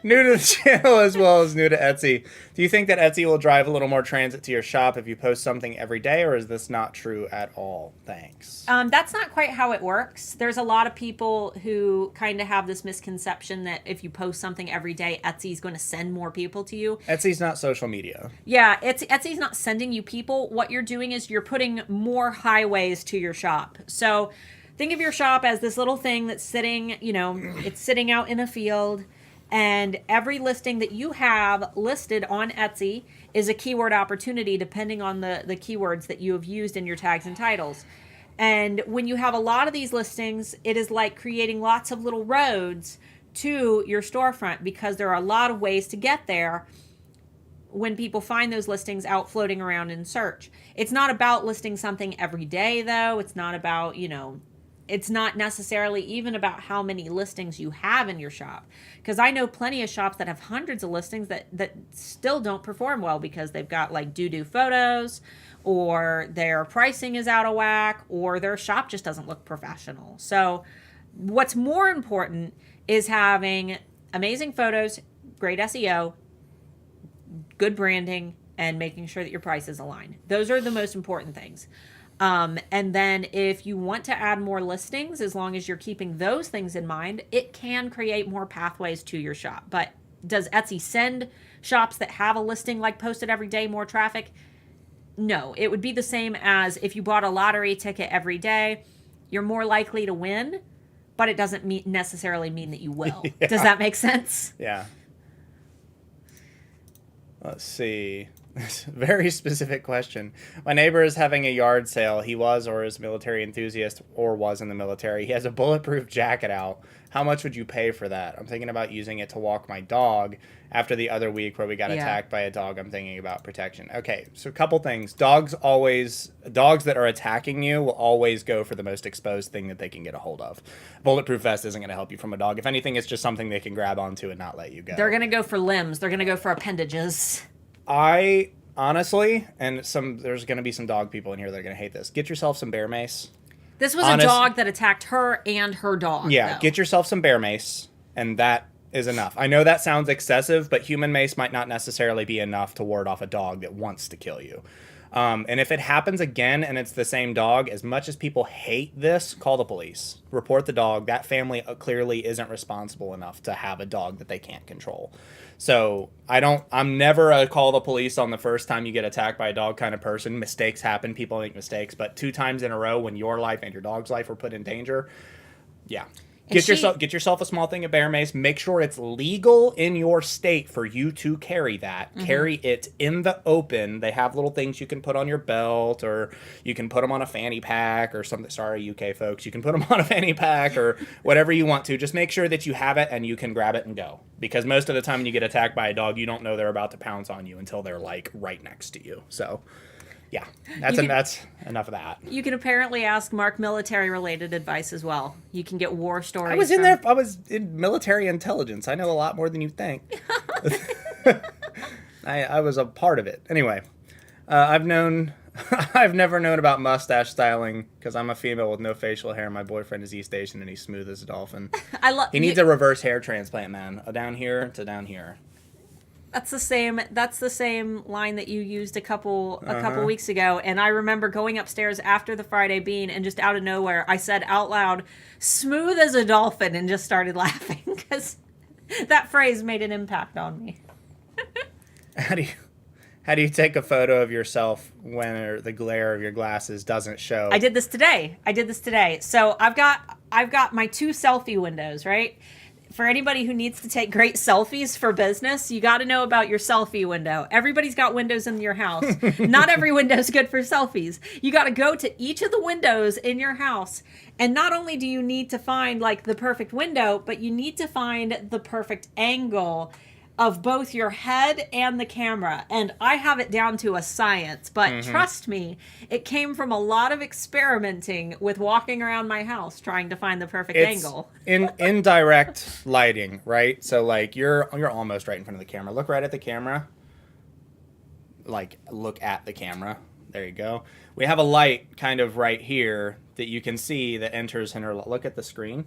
New to the channel as well as new to Etsy. Do you think that Etsy will drive a little more transit to your shop if you post something every day, or is this not true at all? Thanks. That's not quite how it works. There's a lot of people who kind of have this misconception that if you post something every day, Etsy's going to send more people to you. Etsy's not social media. Yeah, Etsy's not sending you people. What you're doing is you're putting more highways to your shop. So think of your shop as this little thing that's sitting, it's sitting out in a field. And every listing that you have listed on Etsy is a keyword opportunity depending on the keywords that you have used in your tags and titles. And when you have a lot of these listings, it is like creating lots of little roads to your storefront, because there are a lot of ways to get there when people find those listings out floating around in search. It's not about listing something every day, though. It's not about, it's not necessarily even about how many listings you have in your shop. Because I know plenty of shops that have hundreds of listings that still don't perform well because they've got like doo-doo photos, or their pricing is out of whack, or their shop just doesn't look professional. So what's more important is having amazing photos, great SEO, good branding, and making sure that your price is aligned. Those are the most important things. And then if you want to add more listings, as long as you're keeping those things in mind, it can create more pathways to your shop. But does Etsy send shops that have a listing like posted every day more traffic? No, it would be the same as if you bought a lottery ticket every day. You're more likely to win, but it doesn't necessarily mean that you will. Yeah. Does that make sense? Yeah. Let's see. Very specific question. My neighbor is having a yard sale. He was or is a military enthusiast or was in the military. He has a bulletproof jacket out. How much would you pay for that? I'm thinking about using it to walk my dog after the other week where we got attacked by a dog. I'm thinking about protection. Okay, so a couple things. Dogs that are attacking you will always go for the most exposed thing that they can get a hold of. Bulletproof vest isn't going to help you from a dog. If anything, it's just something they can grab onto and not let you go. They're going to go for limbs. They're going to go for appendages. I honestly, and there's going to be some dog people in here that are going to hate this. Get yourself some bear mace. This was a dog that attacked her and her dog. Yeah, though. Get yourself some bear mace, and that is enough. I know that sounds excessive, but human mace might not necessarily be enough to ward off a dog that wants to kill you. And if it happens again and it's the same dog, as much as people hate this, call the police. Report the dog. That family clearly isn't responsible enough to have a dog that they can't control. So I'm never a call the police on the first time you get attacked by a dog kind of person. Mistakes happen. People make mistakes. But 2 times in a row when your life and your dog's life were put in danger, yeah. Get yourself a small thing of bear mace. Make sure it's legal in your state for you to carry that. Mm-hmm. Carry it in the open. They have little things you can put on your belt, or you can put them on a fanny pack or something. Sorry, UK folks. You can put them on a fanny pack or whatever you want to. Just make sure that you have it and you can grab it and go. Because most of the time when you get attacked by a dog, you don't know they're about to pounce on you until they're like right next to you. So... yeah, that's enough of that. You can apparently ask Mark military-related advice as well. You can get war stories. I was in military intelligence. I know a lot more than you think. I was a part of it. Anyway, I've never known about mustache styling because I'm a female with no facial hair. My boyfriend is East Asian and he's smooth as a dolphin. He needs a reverse hair transplant, man. Down here to down here. That's the same line that you used a couple weeks ago, and I remember going upstairs after the Friday bean and just out of nowhere I said out loud, "Smooth as a dolphin," and just started laughing because that phrase made an impact on me. How do you take a photo of yourself when the glare of your glasses doesn't show? I did this today. So I've got my 2 selfie windows, right? For anybody who needs to take great selfies for business, you got to know about your selfie window. Everybody's got windows in your house. Not every window is good for selfies. You got to go to each of the windows in your house. And not only do you need to find like the perfect window, but you need to find the perfect angle of both your head and the camera. And I have it down to a science, but trust me, it came from a lot of experimenting with walking around my house trying to find the perfect angle. In indirect lighting, right? So like you're almost right in front of the camera. Look right at the camera. Like look at the camera. There you go. We have a light kind of right here that you can see that enters in her. Look at the screen.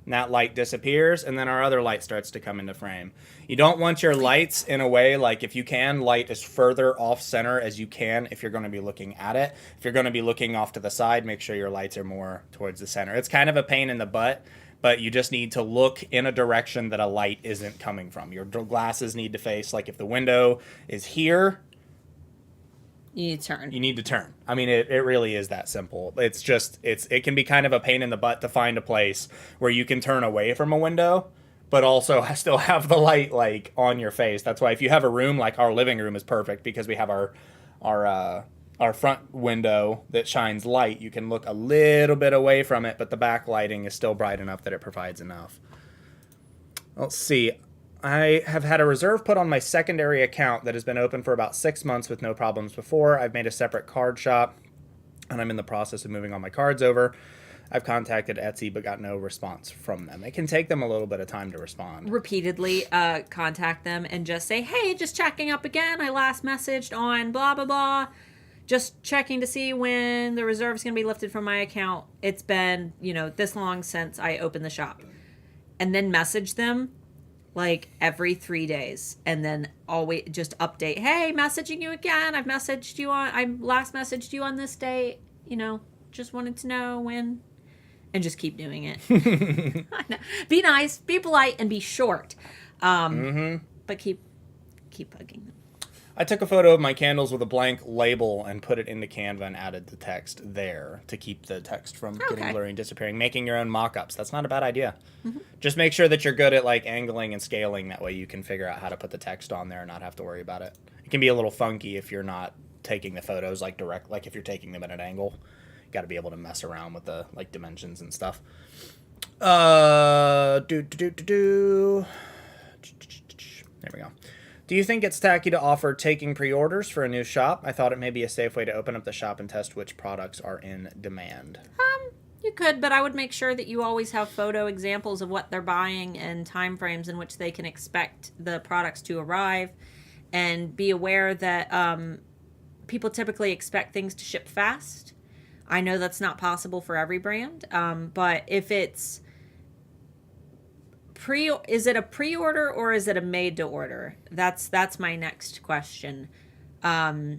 And that light disappears, and then our other light starts to come into frame. You don't want your lights in a way, like if you can, light as further off center as you can if you're going to be looking at it. If you're going to be looking off to the side, make sure your lights are more towards the center. It's kind of a pain in the butt, but you just need to look in a direction that a light isn't coming from. Your glasses need to face, like if the window is here, you need to turn. I mean, it really is that simple. It's just, it can be kind of a pain in the butt to find a place where you can turn away from a window, but also still have the light like on your face. That's why if you have a room, like our living room is perfect because we have our front window that shines light. You can look a little bit away from it, but the backlighting is still bright enough that it provides enough. Let's see. I have had a reserve put on my secondary account that has been open for about 6 months with no problems before. I've made a separate card shop, and I'm in the process of moving all my cards over. I've contacted Etsy but got no response from them. It can take them a little bit of time to respond. Repeatedly contact them and just say, hey, just checking up again. I last messaged on blah, blah, blah. Just checking to see when the reserve is going to be lifted from my account. It's been, this long since I opened the shop. And then message them like every 3 days. And then always just update, hey, messaging you again. I last messaged you on this date. Just wanted to know when. And just keep doing it. Be nice, be polite, and be short. But keep bugging them. I took a photo of my candles with a blank label and put it into Canva and added the text there to keep the text from getting blurry and disappearing. Making your own mock-ups. That's not a bad idea. Just make sure that you're good at angling and scaling. That way you can figure out how to put the text on there and not have to worry about it. It can be a little funky if you're not taking the photos direct, if you're taking them at an angle. Got to be able to mess around with the dimensions and stuff. There we go. Do you think it's tacky to offer taking pre-orders for a new shop? I thought it may be a safe way to open up the shop and test which products are in demand. You could, but I would make sure that you always have photo examples of what they're buying and time frames in which they can expect the products to arrive, and be aware that people typically expect things to ship fast. I know that's not possible for every brand, but if it's is it a pre-order or is it a made-to-order? That's my next question. I've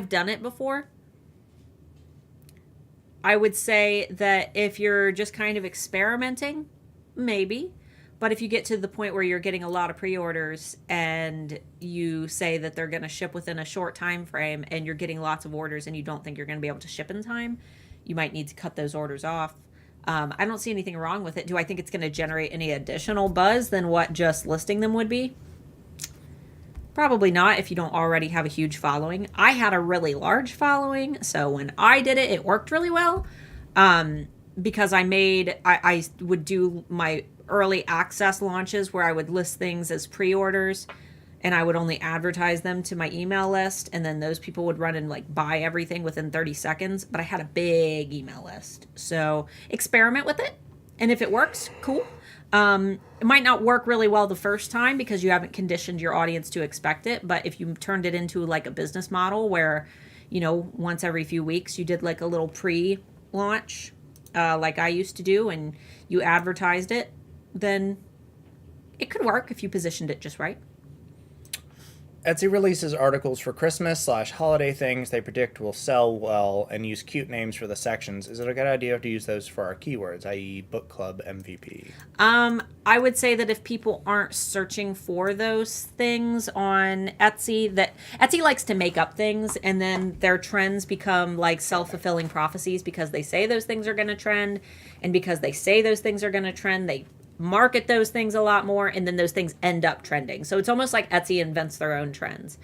done it before. I would say that if you're just kind of experimenting, maybe. But if you get to the point where you're getting a lot of pre-orders and you say that they're going to ship within a short time frame and you're getting lots of orders and you don't think you're going to be able to ship in time, you might need to cut those orders off. I don't see anything wrong with it. Do I think it's going to generate any additional buzz than what just listing them would be? Probably not if you don't already have a huge following. I had a really large following, so when I did it, it worked really well. Because I would do my early access launches where I would list things as pre-orders and I would only advertise them to my email list, and then those people would run and buy everything within 30 seconds. But I had a big email list. So experiment with it. And if it works, cool. It might not work really well the first time because you haven't conditioned your audience to expect it. But if you turned it into a business model where, once every few weeks you did a little pre-launch, like I used to do, and you advertised it, then it could work if you positioned it just right. Etsy releases articles for Christmas/holiday things they predict will sell well and use cute names for the sections. Is it a good idea to use those for our keywords, i.e. book club MVP? I would say that if people aren't searching for those things on Etsy, that Etsy likes to make up things, and then their trends become self-fulfilling prophecies because they say those things are going to trend, and because they say those things are going to trend, they market those things a lot more, and then those things end up trending. So it's almost like Etsy invents their own trends.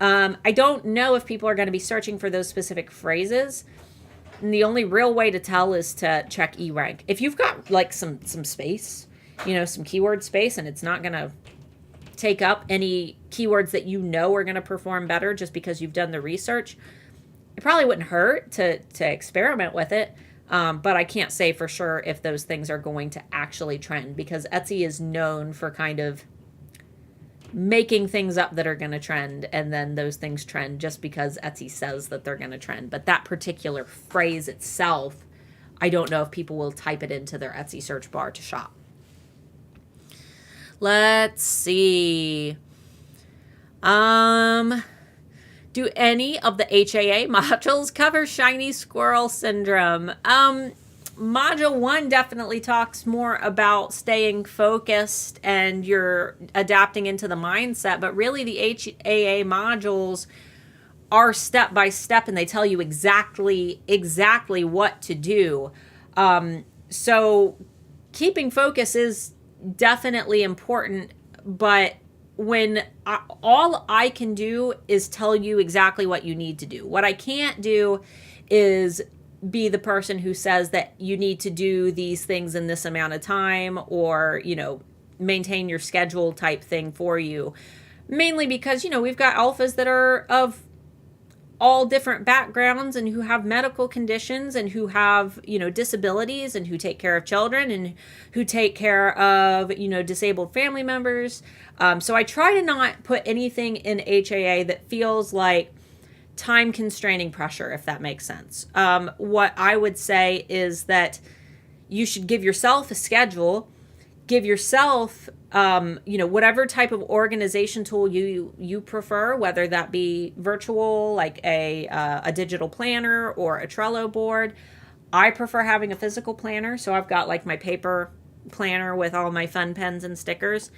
I don't know if people are going to be searching for those specific phrases. And the only real way to tell is to check E-rank. If you've got some space, some keyword space, and it's not going to take up any keywords that are going to perform better just because you've done the research, it probably wouldn't hurt to experiment with it. But I can't say for sure if those things are going to actually trend, because Etsy is known for kind of making things up that are going to trend, and then those things trend just because Etsy says that they're going to trend. But that particular phrase itself, I don't know if people will type it into their Etsy search bar to shop. Let's see. Do any of the HAA modules cover shiny squirrel syndrome? Module 1 definitely talks more about staying focused and you're adapting into the mindset, but really the HAA modules are step by step, and they tell you exactly what to do. So keeping focus is definitely important, but when all I can do is tell you exactly what you need to do. What I can't do is be the person who says that you need to do these things in this amount of time, or, maintain your schedule type thing for you. Mainly because, we've got alphas that are of all different backgrounds and who have medical conditions and who have, disabilities and who take care of children and who take care of, disabled family members. So I try to not put anything in HAA that feels like time constraining pressure, if that makes sense. What I would say is that you should give yourself a schedule, give yourself, whatever type of organization tool you prefer, whether that be virtual, like a digital planner or a Trello board. I prefer having a physical planner, so I've got like my paper planner with all my fun pens and stickers.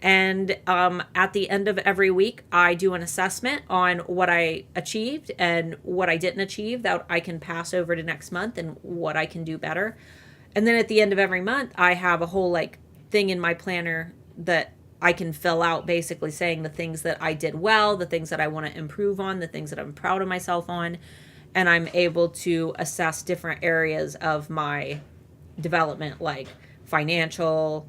And at the end of every week, I do an assessment on what I achieved and what I didn't achieve that I can pass over to next month and what I can do better. And then at the end of every month, I have a whole thing in my planner that I can fill out, basically saying the things that I did well, the things that I want to improve on, the things that I'm proud of myself on. And I'm able to assess different areas of my development, like financial,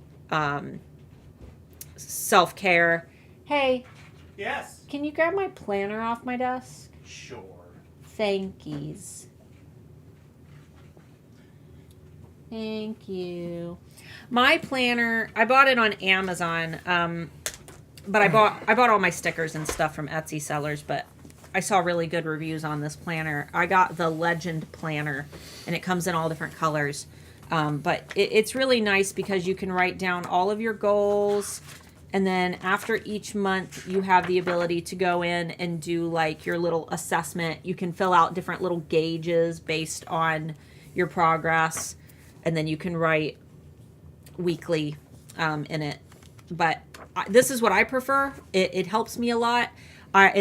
self-care. Hey. Yes. Can you grab my planner off my desk? Sure. Thankies. Thank you. My planner, I bought it on Amazon, but I bought all my stickers and stuff from Etsy sellers, but I saw really good reviews on this planner. I got the Legend planner, and it comes in all different colors. But it's really nice because you can write down all of your goals, and then after each month, you have the ability to go in and do your little assessment. You can fill out different little gauges based on your progress, and then you can write weekly in it. But this is what I prefer. It helps me a lot.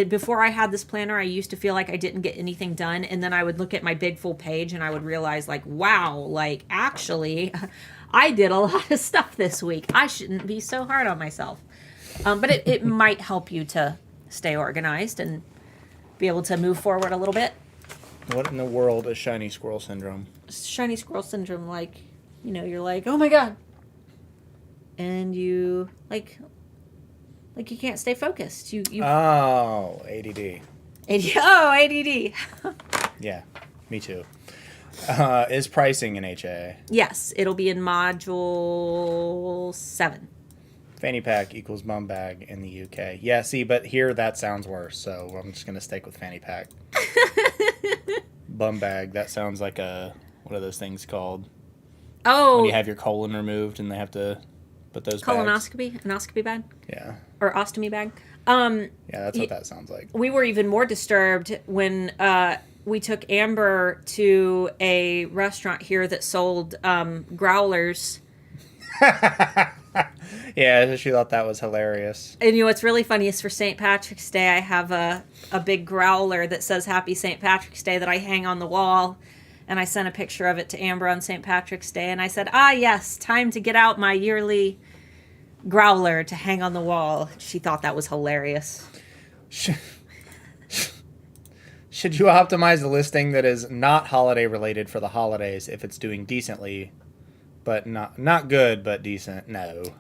Before I had this planner, I used to feel like I didn't get anything done, and then I would look at my big full page and I would realize wow, actually I did a lot of stuff this week. I shouldn't be so hard on myself. But it might help you to stay organized and be able to move forward a little bit. What in the world is shiny squirrel syndrome? Shiny squirrel syndrome, you're like, oh my God. And you you can't stay focused. You Oh, ADD. ADD. Yeah, me too. Is pricing in HA? Yes, it'll be in module 7. Fanny pack equals bum bag in the UK. Yeah, see, but here that sounds worse, so I'm just going to stick with fanny pack. Bum bag, that sounds like what are those things called? Oh. When you have your colon removed and they have to put those colonoscopy? Endoscopy bag? Yeah. Or ostomy bag? Yeah, that's what that sounds like. We were even more disturbed when we took Amber to a restaurant here that sold growlers. Yeah, she thought that was hilarious. And what's really funny is for St. Patrick's Day, I have a big growler that says Happy St. Patrick's Day that I hang on the wall. And I sent a picture of it to Amber on St. Patrick's Day. And I said, yes, time to get out my yearly growler to hang on the wall. She thought that was hilarious. Should you optimize the listing that is not holiday related for the holidays if it's doing decently, but not good, but decent?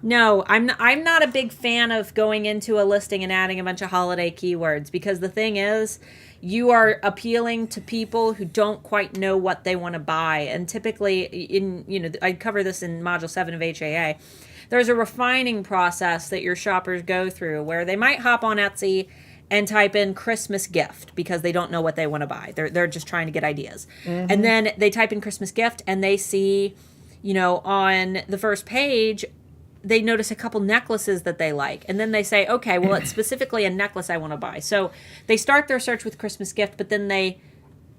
No, I'm not a big fan of going into a listing and adding a bunch of holiday keywords, because the thing is, you are appealing to people who don't quite know what they want to buy. And typically, I cover this in Module 7 of HAA, there's a refining process that your shoppers go through where they might hop on Etsy and type in Christmas gift because they don't know what they want to buy. They're just trying to get ideas. Mm-hmm. And then they type in Christmas gift and they see, on the first page, they notice a couple necklaces that they like. And then they say, okay, well, it's specifically a necklace I want to buy. So they start their search with Christmas gift, but then they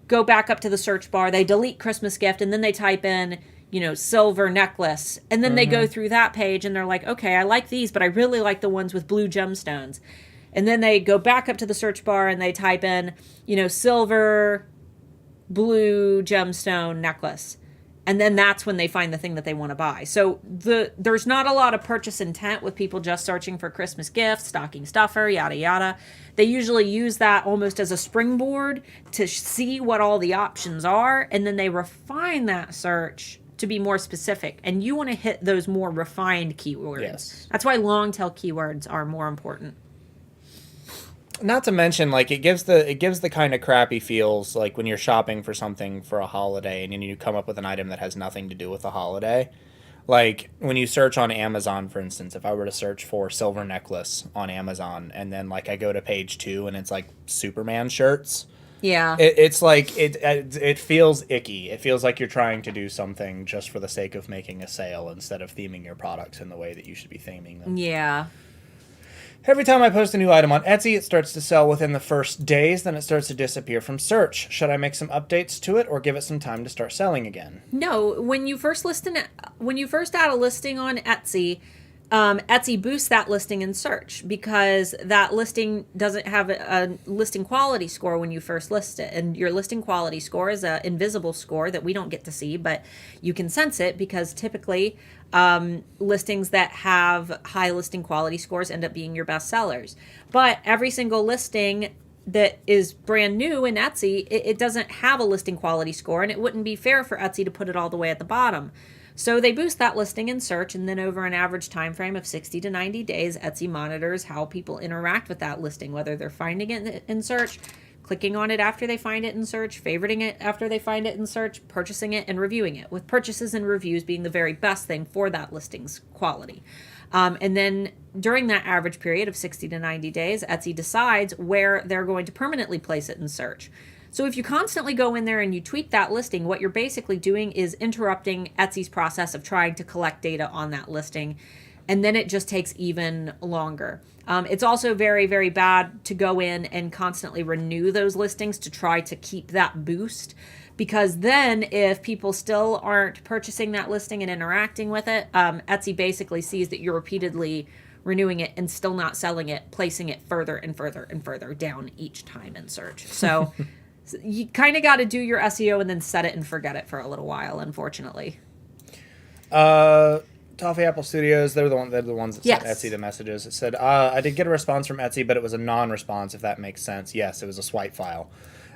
go back up to the search bar, they delete Christmas gift, and then they type in, silver necklace. And then they go through that page and they're like, okay, I like these, but I really like the ones with blue gemstones. And then they go back up to the search bar and they type in, silver, blue gemstone necklace. And then that's when they find the thing that they want to buy. So there's not a lot of purchase intent with people just searching for Christmas gifts, stocking stuffer, yada, yada. They usually use that almost as a springboard to see what all the options are. And then they refine that search to be more specific. And you want to hit those more refined keywords. Yes. That's why long tail keywords are more important. Not to mention, like, it gives the kind of crappy feels like when you're shopping for something for a holiday and then you come up with an item that has nothing to do with the holiday. Like when you search on Amazon, for instance, if I were to search for silver necklace on Amazon and then like I go to page 2 and it's like Superman shirts. Yeah. It's like it feels icky. It feels like you're trying to do something just for the sake of making a sale instead of theming your products in the way that you should be theming them. Yeah. Every time I post a new item on Etsy, it starts to sell within the first days, then it starts to disappear from search. Should I make some updates to it or give it some time to start selling again? No, when you first add a listing on Etsy, Etsy boosts that listing in search because that listing doesn't have a listing quality score when you first list it. And your listing quality score is an invisible score that we don't get to see, but you can sense it because typically listings that have high listing quality scores end up being your best sellers. But every single listing that is brand new in Etsy, it doesn't have a listing quality score, and it wouldn't be fair for Etsy to put it all the way at the bottom. So they boost that listing in search, and then over an average time frame of 60 to 90 days, Etsy monitors how people interact with that listing, whether they're finding it in search, clicking on it after they find it in search, favoriting it after they find it in search, purchasing it, and reviewing it, with purchases and reviews being the very best thing for that listing's quality. And then during that average period of 60 to 90 days, Etsy decides where they're going to permanently place it in search. So if you constantly go in there and you tweak that listing, what you're basically doing is interrupting Etsy's process of trying to collect data on that listing. And then it just takes even longer. It's also very, very bad to go in and constantly renew those listings to try to keep that boost. Because then if people still aren't purchasing that listing and interacting with it, Etsy basically sees that you're repeatedly renewing it and still not selling it, placing it further and further and further down each time in search. So you kind of got to do your SEO and then set it and forget it for a little while, unfortunately. Toffee Apple Studios, they're the ones that sent Yes. Etsy the messages. It said, I did get a response from Etsy, but it was a non-response, if that makes sense. Yes, it was a swipe file.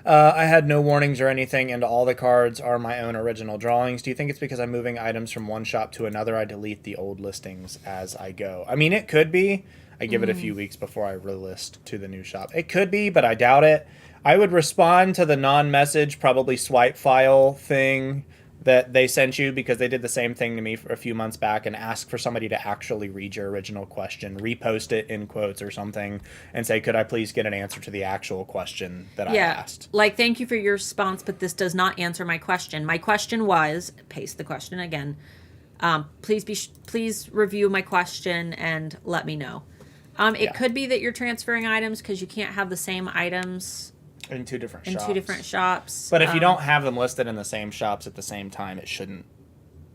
I had no warnings or anything, and all the cards are my own original drawings. Do you think it's because I'm moving items from one shop to another? I delete the old listings as I go. I mean, it could be. I give it a few weeks before I relist to the new shop. It could be, but I doubt it. I would respond to the non-message, probably swipe file thing that they sent you because they did the same thing to me for a few months back and ask for somebody to actually read your original question, repost it in quotes or something, and say, could I please get an answer to the actual question that I asked? Like, thank you for your response, but this does not answer my question. My question was, paste the question again, please review my question and let me know. It could be that you're transferring items because you can't have the same items in two different shops. But if you don't have them listed in the same shops at the same time, it shouldn't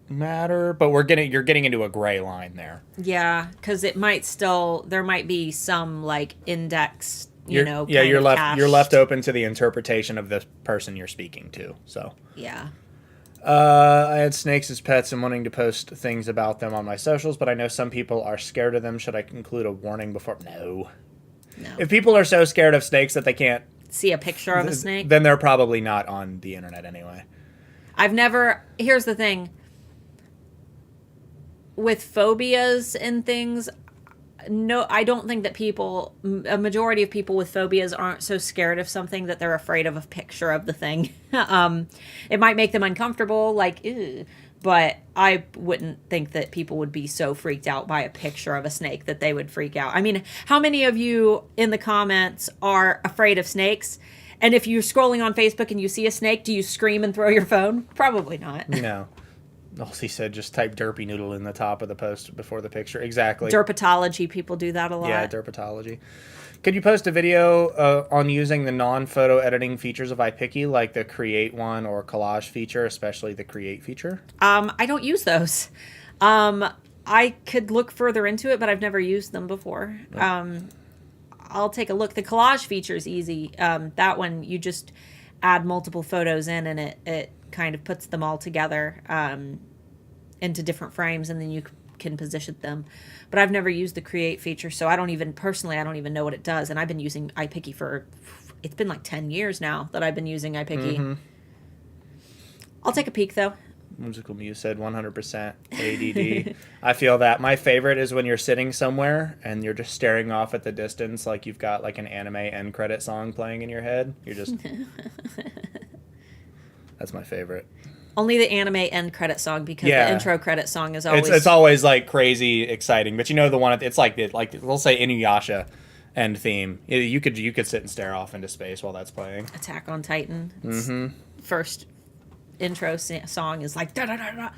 matter. But you're getting into a gray line there. Yeah, because there might be some like index, you're left open to the interpretation of the person you're speaking to. So yeah. I had snakes as pets and wanting to post things about them on my socials, but I know some people are scared of them. Should I include a warning before? No. If people are so scared of snakes that they can't see a picture of a snake, then they're probably not on the internet anyway. Here's the thing. With phobias and things, no, I don't think that a majority of people with phobias aren't so scared of something that they're afraid of a picture of the thing. It might make them uncomfortable, like, ew, but I wouldn't think that people would be so freaked out by a picture of a snake that they would freak out. I mean, how many of you in the comments are afraid of snakes? And if you're scrolling on Facebook and you see a snake, do you scream and throw your phone? Probably not. No. He said just type derpy noodle in the top of the post before the picture. Exactly. Derpatology, people do that a lot. Yeah, derpatology. Could you post a video on using the non-photo editing features of iPicky, like the create one or collage feature, especially the create feature? I don't use those. I could look further into it, but I've never used them before. I'll take a look. The collage feature is easy. That one, you just add multiple photos in and it kind of puts them all together into different frames, and then you can position them. But I've never used the create feature, so I don't even know what it does. And I've been using iPicky it's been like 10 years now that I've been using iPicky. Mm-hmm. I'll take a peek though. Musical Muse said 100% ADD. I feel that. My favorite is when you're sitting somewhere and you're just staring off at the distance like you've got like an anime end credit song playing in your head. You're just... That's my favorite. Only the anime end credit song, because the intro credit song is always... It's always like crazy exciting. But you know the one, it's like we'll say Inuyasha end theme. You could sit and stare off into space while that's playing. Attack on Titan. Mm-hmm. First intro song is like da da da da.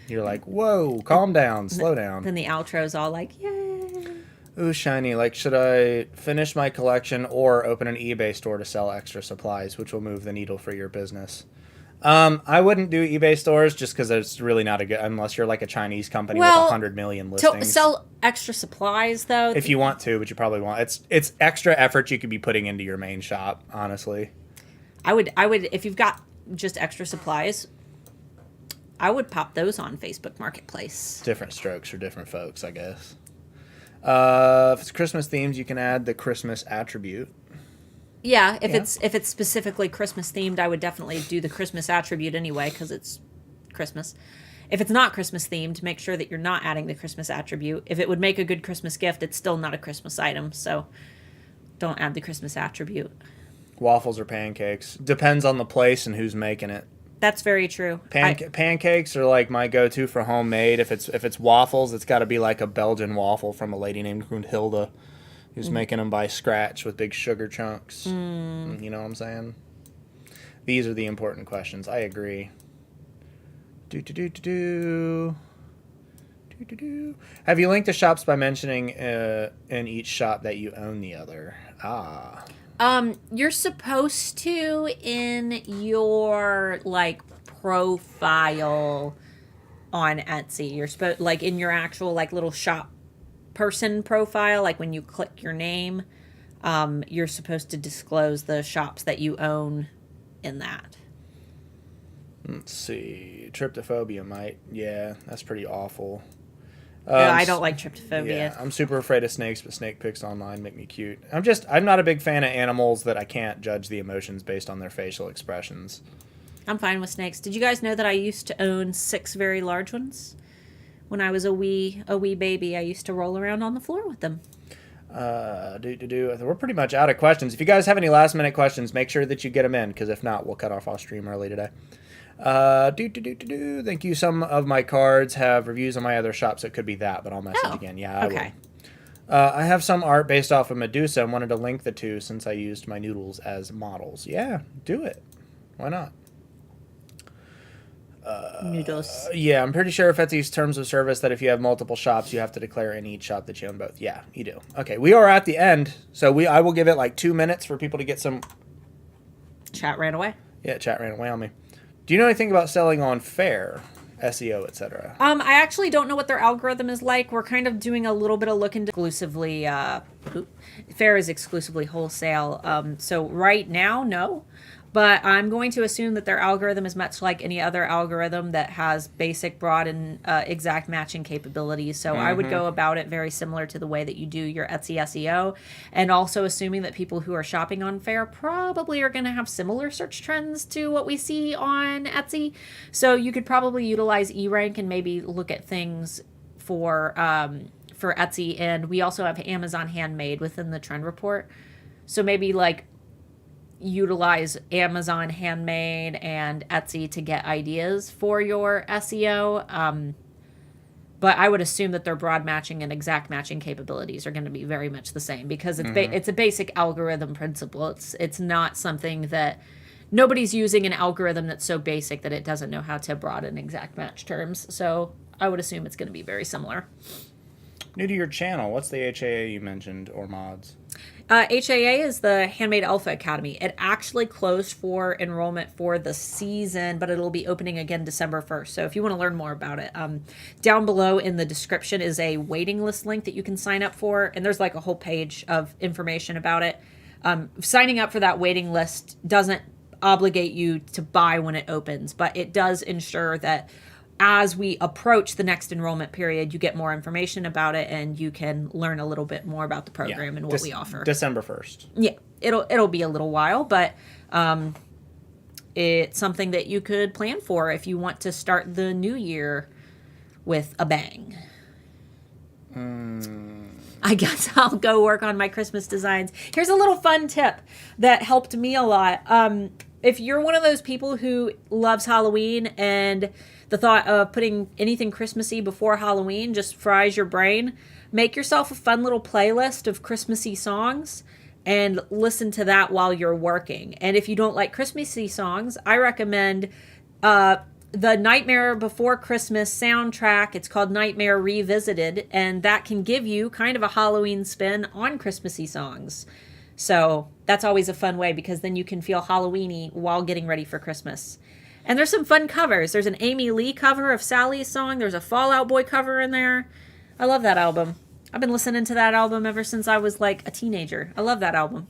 You're like, whoa, calm down, slow down. Then the outro's all like, yay. Ooh, shiny. Like, should I finish my collection or open an eBay store to sell extra supplies, which will move the needle for your business? I wouldn't do eBay stores just because it's really not a good, unless you're like a Chinese company with 100 million listings. To sell extra supplies though, if you want to, but you probably won't. It's extra effort you could be putting into your main shop, honestly. I would if you've got just extra supplies, I would pop those on Facebook Marketplace. Different strokes for different folks, I guess. If it's Christmas themed, you can add the Christmas attribute. Yeah, if it's specifically Christmas themed, I would definitely do the Christmas attribute anyway, because it's Christmas. If it's not Christmas themed, make sure that you're not adding the Christmas attribute. If it would make a good Christmas gift, it's still not a Christmas item, so don't add the Christmas attribute. Waffles or pancakes. Depends on the place and who's making it. That's very true. Pancakes are like my go-to for homemade. If it's waffles, it's got to be like a Belgian waffle from a lady named Hilda, who's making them by scratch with big sugar chunks. You know what I'm saying? These are the important questions. I agree. Have you linked the shops by mentioning in each shop that you own the other? You're supposed to in your like profile on Etsy. You're supposed like in your actual like little shop person profile, like when you click your name, you're supposed to disclose the shops that you own in that. Let's see. Tryptophobia might. Yeah, that's pretty awful. I don't like tryptophobia. Yeah, I'm super afraid of snakes, but snake pics online make me cute. I'm not a big fan of animals that I can't judge the emotions based on their facial expressions. I'm fine with snakes. Did you guys know that I used to own 6 very large ones? When I was a wee baby, I used to roll around on the floor with them. We're pretty much out of questions. If you guys have any last minute questions, make sure that you get them in, because if not, we'll cut off our stream early today. Thank you. Some of my cards have reviews on my other shops. It could be that, but I'll message again. Yeah, I will. I have some art based off of Medusa and wanted to link the two since I used my noodles as models. Yeah, do it. Why not? Noodles. Yeah, I'm pretty sure Etsy's terms of service that if you have multiple shops, you have to declare in each shop that you own both. Yeah, you do. Okay, we are at the end, so I will give it like 2 minutes for people to get some... Chat ran away. Yeah, chat ran away on me. Do you know anything about selling on Fair, SEO, etc.? I actually don't know what their algorithm is like. We're kind of doing a little bit of look into exclusively... Fair is exclusively wholesale. So right now, no. But I'm going to assume that their algorithm is much like any other algorithm that has basic, broad, and exact matching capabilities. So I would go about it very similar to the way that you do your Etsy SEO. And also assuming that people who are shopping on Fair probably are going to have similar search trends to what we see on Etsy. So you could probably utilize eRank and maybe look at things for Etsy. And we also have Amazon Handmade within the trend report. So maybe like... utilize Amazon Handmade and Etsy to get ideas for your SEO. But I would assume that their broad matching and exact matching capabilities are going to be very much the same, because it's a basic algorithm principle. It's not something that nobody's using an algorithm that's so basic that it doesn't know how to broad and exact match terms. So I would assume it's going to be very similar. New to your channel, what's the HAA you mentioned, or mods? HAA is the Handmade Alpha Academy. It actually closed for enrollment for the season, but it'll be opening again December 1st. So if you want to learn more about it, down below in the description is a waiting list link that you can sign up for. And there's like a whole page of information about it. Signing up for that waiting list doesn't obligate you to buy when it opens, but it does ensure that as we approach the next enrollment period, you get more information about it and you can learn a little bit more about the program and what we offer. December 1st. Yeah, it'll be a little while, but it's something that you could plan for if you want to start the new year with a bang. I guess I'll go work on my Christmas designs. Here's a little fun tip that helped me a lot. If you're one of those people who loves Halloween and the thought of putting anything Christmassy before Halloween just fries your brain, make yourself a fun little playlist of Christmassy songs and listen to that while you're working. And if you don't like Christmassy songs, I recommend the Nightmare Before Christmas soundtrack. It's called Nightmare Revisited, and that can give you kind of a Halloween spin on Christmassy songs. So that's always a fun way because then you can feel Halloween-y while getting ready for Christmas. And there's some fun covers. There's an Amy Lee cover of Sally's song. There's a Fall Out Boy cover in there. I love that album. I've been listening to that album ever since I was like a teenager. I love that album.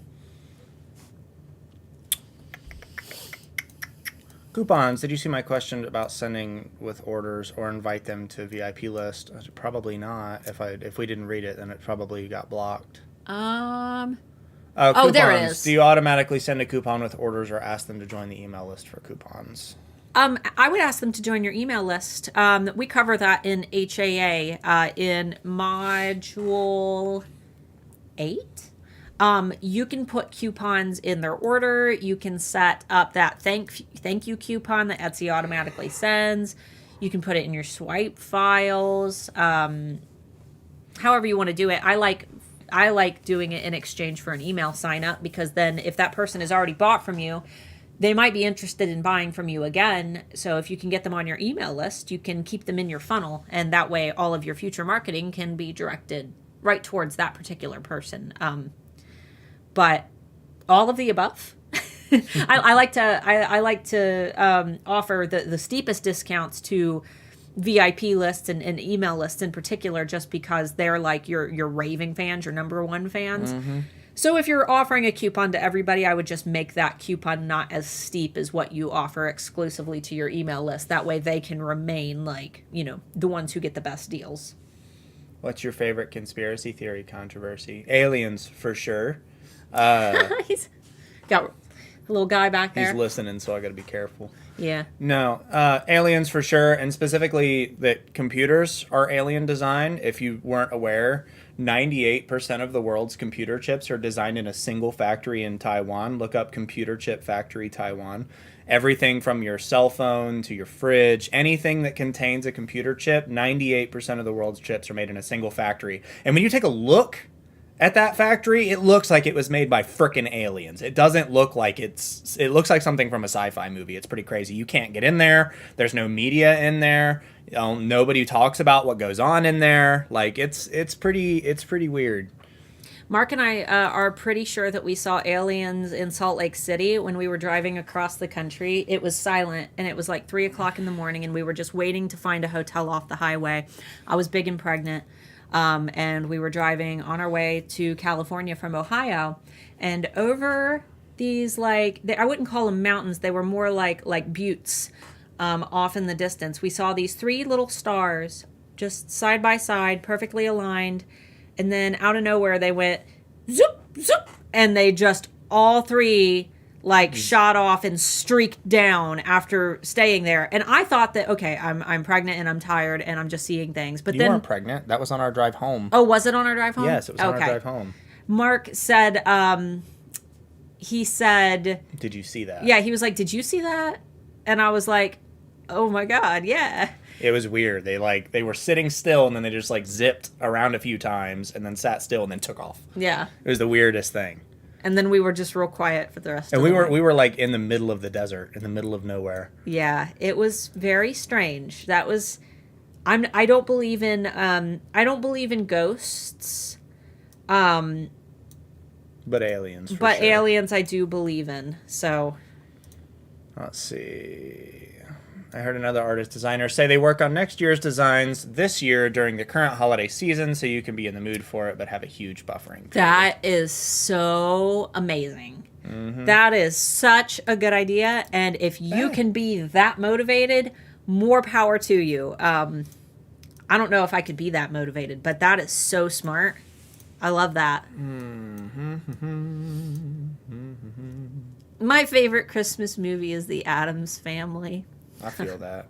Coupons. Did you see my question about sending with orders or invite them to VIP list? Probably not. If we didn't read it, then it probably got blocked. Oh, there it is. Do you automatically send a coupon with orders or ask them to join the email list for coupons? I would ask them to join your email list. We cover that in HAA in Module 8. You can put coupons in their order. You can set up that thank you coupon that Etsy automatically sends. You can put it in your swipe files. However you want to do it. I like doing it in exchange for an email sign up because then if that person has already bought from you, they might be interested in buying from you again. So if you can get them on your email list, you can keep them in your funnel. And that way all of your future marketing can be directed right towards that particular person. But all of the above. I like to offer the steepest discounts to VIP lists and email lists in particular, just because they're like your raving fans, your number one fans. Mm-hmm. So if you're offering a coupon to everybody, I would just make that coupon not as steep as what you offer exclusively to your email list. That way they can remain like, the ones who get the best deals. What's your favorite conspiracy theory controversy? Aliens, for sure. He's got a little guy back there. He's listening, so I got to be careful. Yeah. No, aliens for sure, and specifically that computers are alien design. If you weren't aware, 98% of the world's computer chips are designed in a single factory in Taiwan. Look up Computer Chip Factory Taiwan. Everything from your cell phone to your fridge, anything that contains a computer chip, 98% of the world's chips are made in a single factory. And when you take a look at that factory, it looks like it was made by frickin' aliens. It doesn't look like it looks like something from a sci-fi movie. It's pretty crazy. You can't get in there. There's no media in there. Nobody talks about what goes on in there. Like it's pretty weird. Mark and I are pretty sure that we saw aliens in Salt Lake City when we were driving across the country. It was silent, and it was like 3 o'clock in the morning, and we were just waiting to find a hotel off the highway. I was big and pregnant. And we were driving on our way to California from Ohio, and over these I wouldn't call them mountains. They were more like buttes off in the distance. We saw these 3 little stars just side by side, perfectly aligned. And then out of nowhere, they went zoop, zoop, and they just all 3 shot off and streaked down after staying there. And I thought that, okay, I'm pregnant and I'm tired and I'm just seeing things. But you weren't pregnant. That was on our drive home. Oh, was it on our drive home? Yes, it was on our drive home. Mark said, he said... Did you see that? Yeah, he was like, did you see that? And I was like, oh my God, yeah. It was weird. They were sitting still and then they just zipped around a few times and then sat still and then took off. Yeah. It was the weirdest thing. And then we were just real quiet for the rest of the night. We were in the middle of the desert, in the middle of nowhere. Yeah, it was very strange. That was I don't believe in ghosts. But aliens. But sure. Aliens I do believe in. So let's see. I heard another artist designer say they work on next year's designs this year during the current holiday season so you can be in the mood for it but have a huge buffering period. That is so amazing. That is such a good idea. And if you can be that motivated, more power to you. I don't know if I could be that motivated, but that is so smart. I love that. My favorite Christmas movie is The Addams Family. I feel that.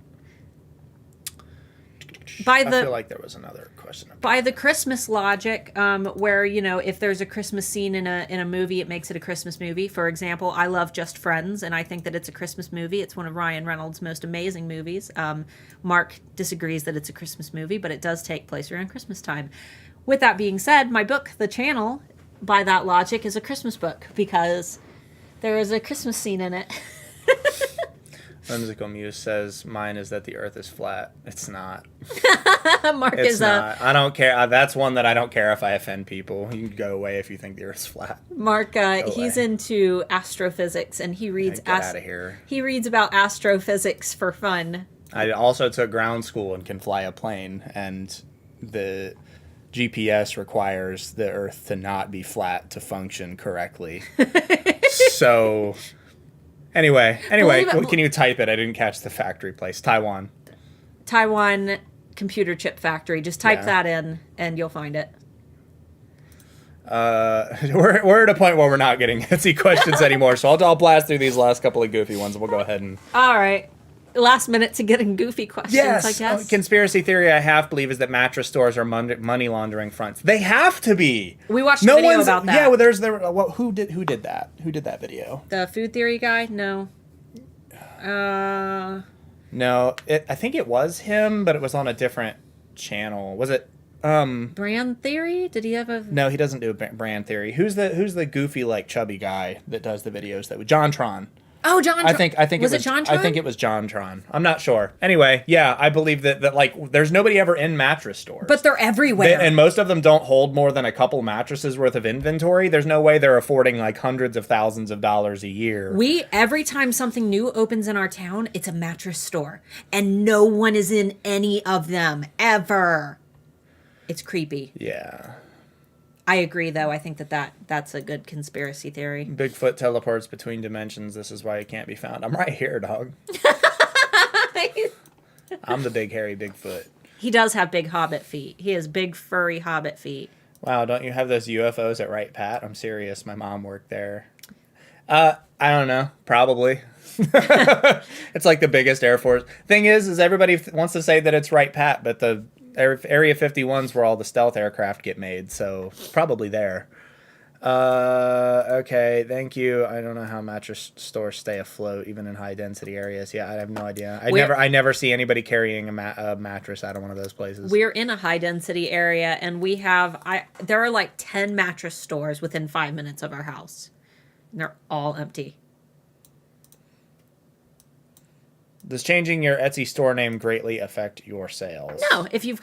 I feel like there was another question. By the Christmas logic, where, you know, if there's a Christmas scene in a movie, it makes it a Christmas movie. For example, I love Just Friends, and I think that it's a Christmas movie. It's one of Ryan Reynolds' most amazing movies. Mark disagrees that it's a Christmas movie, but it does take place around Christmas time. With that being said, my book, The Channel, by that logic, is a Christmas book because there is a Christmas scene in it. Whimsical Muse says, mine is that the earth is flat. It's not. Mark it's is not. I don't care. That's one that I don't care if I offend people. You can go away if you think the earth's flat. Mark, he's into astrophysics, and he reads get out of here. He reads about astrophysics for fun. I also took ground school and can fly a plane, and the GPS requires the earth to not be flat to function correctly. So... Anyway, can you type it? I didn't catch the factory place. Taiwan computer chip factory. Just type that in, and you'll find it. We're at a point where we're not getting Etsy questions anymore, so I'll blast through these last couple of goofy ones, and we'll go ahead and... All right. Last minute to getting goofy questions, I guess. Conspiracy theory I half believe is that mattress stores are money laundering fronts. They have to be. We watched a video about that. Yeah, well, who did that? Who did that video? The food theory guy? No. No, I think it was him, but it was on a different channel. Was it Brand Theory? Did he have a... No, he doesn't do Brand Theory. Who's the goofy, like, chubby guy that does the videos that JonTron? Oh, JonTron. I think was it JonTron? I think it was JonTron. I'm not sure. Anyway, yeah, I believe that like there's nobody ever in mattress stores. But they're everywhere. And most of them don't hold more than a couple mattresses worth of inventory. There's no way they're affording like hundreds of thousands of dollars a year. Every time something new opens in our town, it's a mattress store. And no one is in any of them ever. It's creepy. Yeah. I agree, though. I think that's a good conspiracy theory. Bigfoot teleports between dimensions. This is why it can't be found. I'm right here, dog. I'm the big, hairy Bigfoot. He does have big hobbit feet. He has big, furry hobbit feet. Wow, don't you have those UFOs at Wright Pat? I'm serious. My mom worked there. I don't know. Probably. It's like the biggest Air Force. Thing is everybody wants to say that it's Wright Pat, but the Area 51's where all the stealth aircraft get made, so probably there. Okay, thank you. I don't know how mattress stores stay afloat, even in high density areas. Yeah, I have no idea. I never see anybody carrying a mattress out of one of those places. We're in a high density area, and we have there are like 10 mattress stores within 5 minutes of our house. And they're all empty. Does changing your Etsy store name greatly affect your sales? No, if you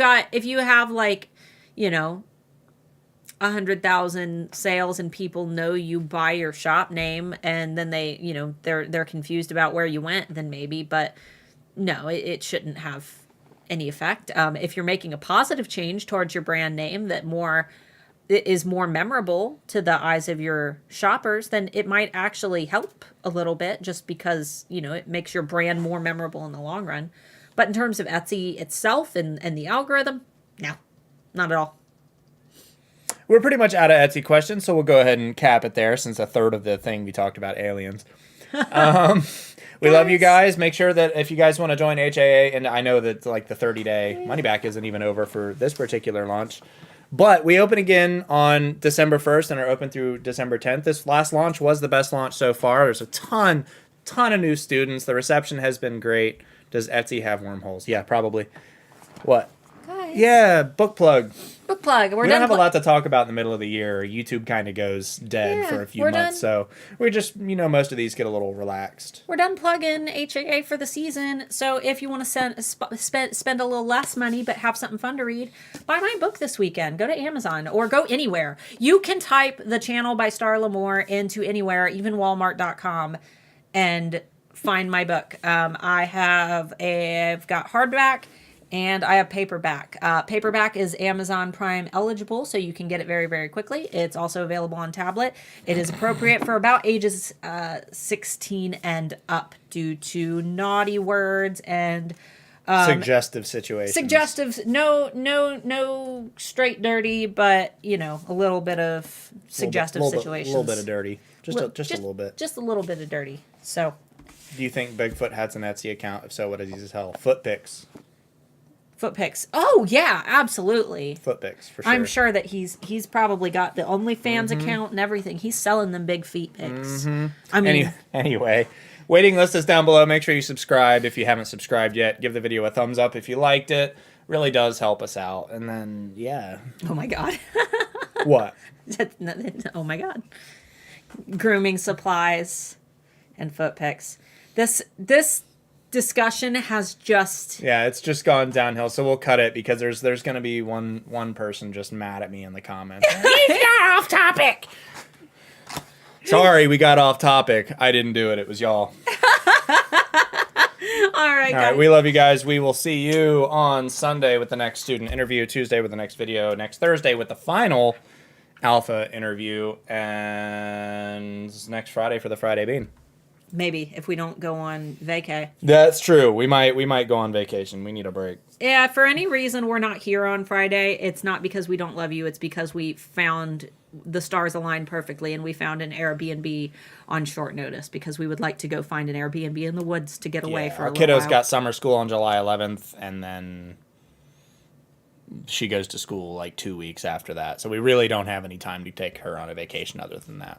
have like, 100,000 sales and people know you by your shop name, and then they're confused about where you went, then maybe, but no, it shouldn't have any effect. If you're making a positive change towards your brand name that is more memorable to the eyes of your shoppers, then it might actually help a little bit, just because, it makes your brand more memorable in the long run. But in terms of Etsy itself and the algorithm, no, not at all. We're pretty much out of Etsy questions, so we'll go ahead and cap it there, since a third of the thing we talked about aliens. We love you guys. Make sure that if you guys want to join HAA, and I know that like the 30-day money back isn't even over for this particular launch, but we open again on December 1st and are open through December 10th. This last launch was the best launch so far. There's a ton of new students. The reception has been great. Does Etsy have wormholes? Yeah, probably. What? Guys. Yeah, book plug. Book plug. We don't have a lot to talk about in the middle of the year. YouTube kind of goes dead for a few months, so we just, most of these get a little relaxed. We're done plugging HAA for the season, so if you want to spend a little less money but have something fun to read, buy my book this weekend. Go to Amazon or go anywhere. You can type The Channel by Starla 𝔬𝕝𝕜 into anywhere, even Walmart.com, and find my book. I've got hardback And I have paperback. Paperback is Amazon Prime eligible, so you can get it very, very quickly. It's also available on tablet. It is appropriate for about ages 16 and up due to naughty words and suggestive situations. Suggestive, no straight dirty, but a little bit of suggestive situations. A little bit of dirty. Just a little bit. Just a little bit of dirty. So. Do you think Bigfoot has an Etsy account? If so, what does he sell? Foot pics. Foot pics. Oh yeah, absolutely. Foot pics for sure. I'm sure that he's probably got the OnlyFans account and everything. He's selling them big feet pics. I mean, anyway, waiting list is down below. Make sure you subscribe if you haven't subscribed yet. Give the video a thumbs up if you liked it. Really does help us out. And then yeah. Oh my god. What? Oh my god. Grooming supplies and foot pics. This discussion has just it's just gone downhill, so we'll cut it because there's gonna be one person just mad at me in the comments. We got off topic. Sorry, we got off topic. I didn't do it. It was y'all. All right, we love you guys. We will see you on Sunday with the next student interview, Tuesday with the next video, next Thursday with the final alpha interview, and next Friday for the Friday Bean. Maybe if we don't go on vacay. That's true. We might go on vacation. We need a break. Yeah, for any reason we're not here on Friday, it's not because we don't love you. It's because we found the stars aligned perfectly and we found an Airbnb on short notice because we would like to go find an Airbnb in the woods to get away for a little while. Our kiddo's got summer school on July 11th and then she goes to school like 2 weeks after that. So we really don't have any time to take her on a vacation other than that.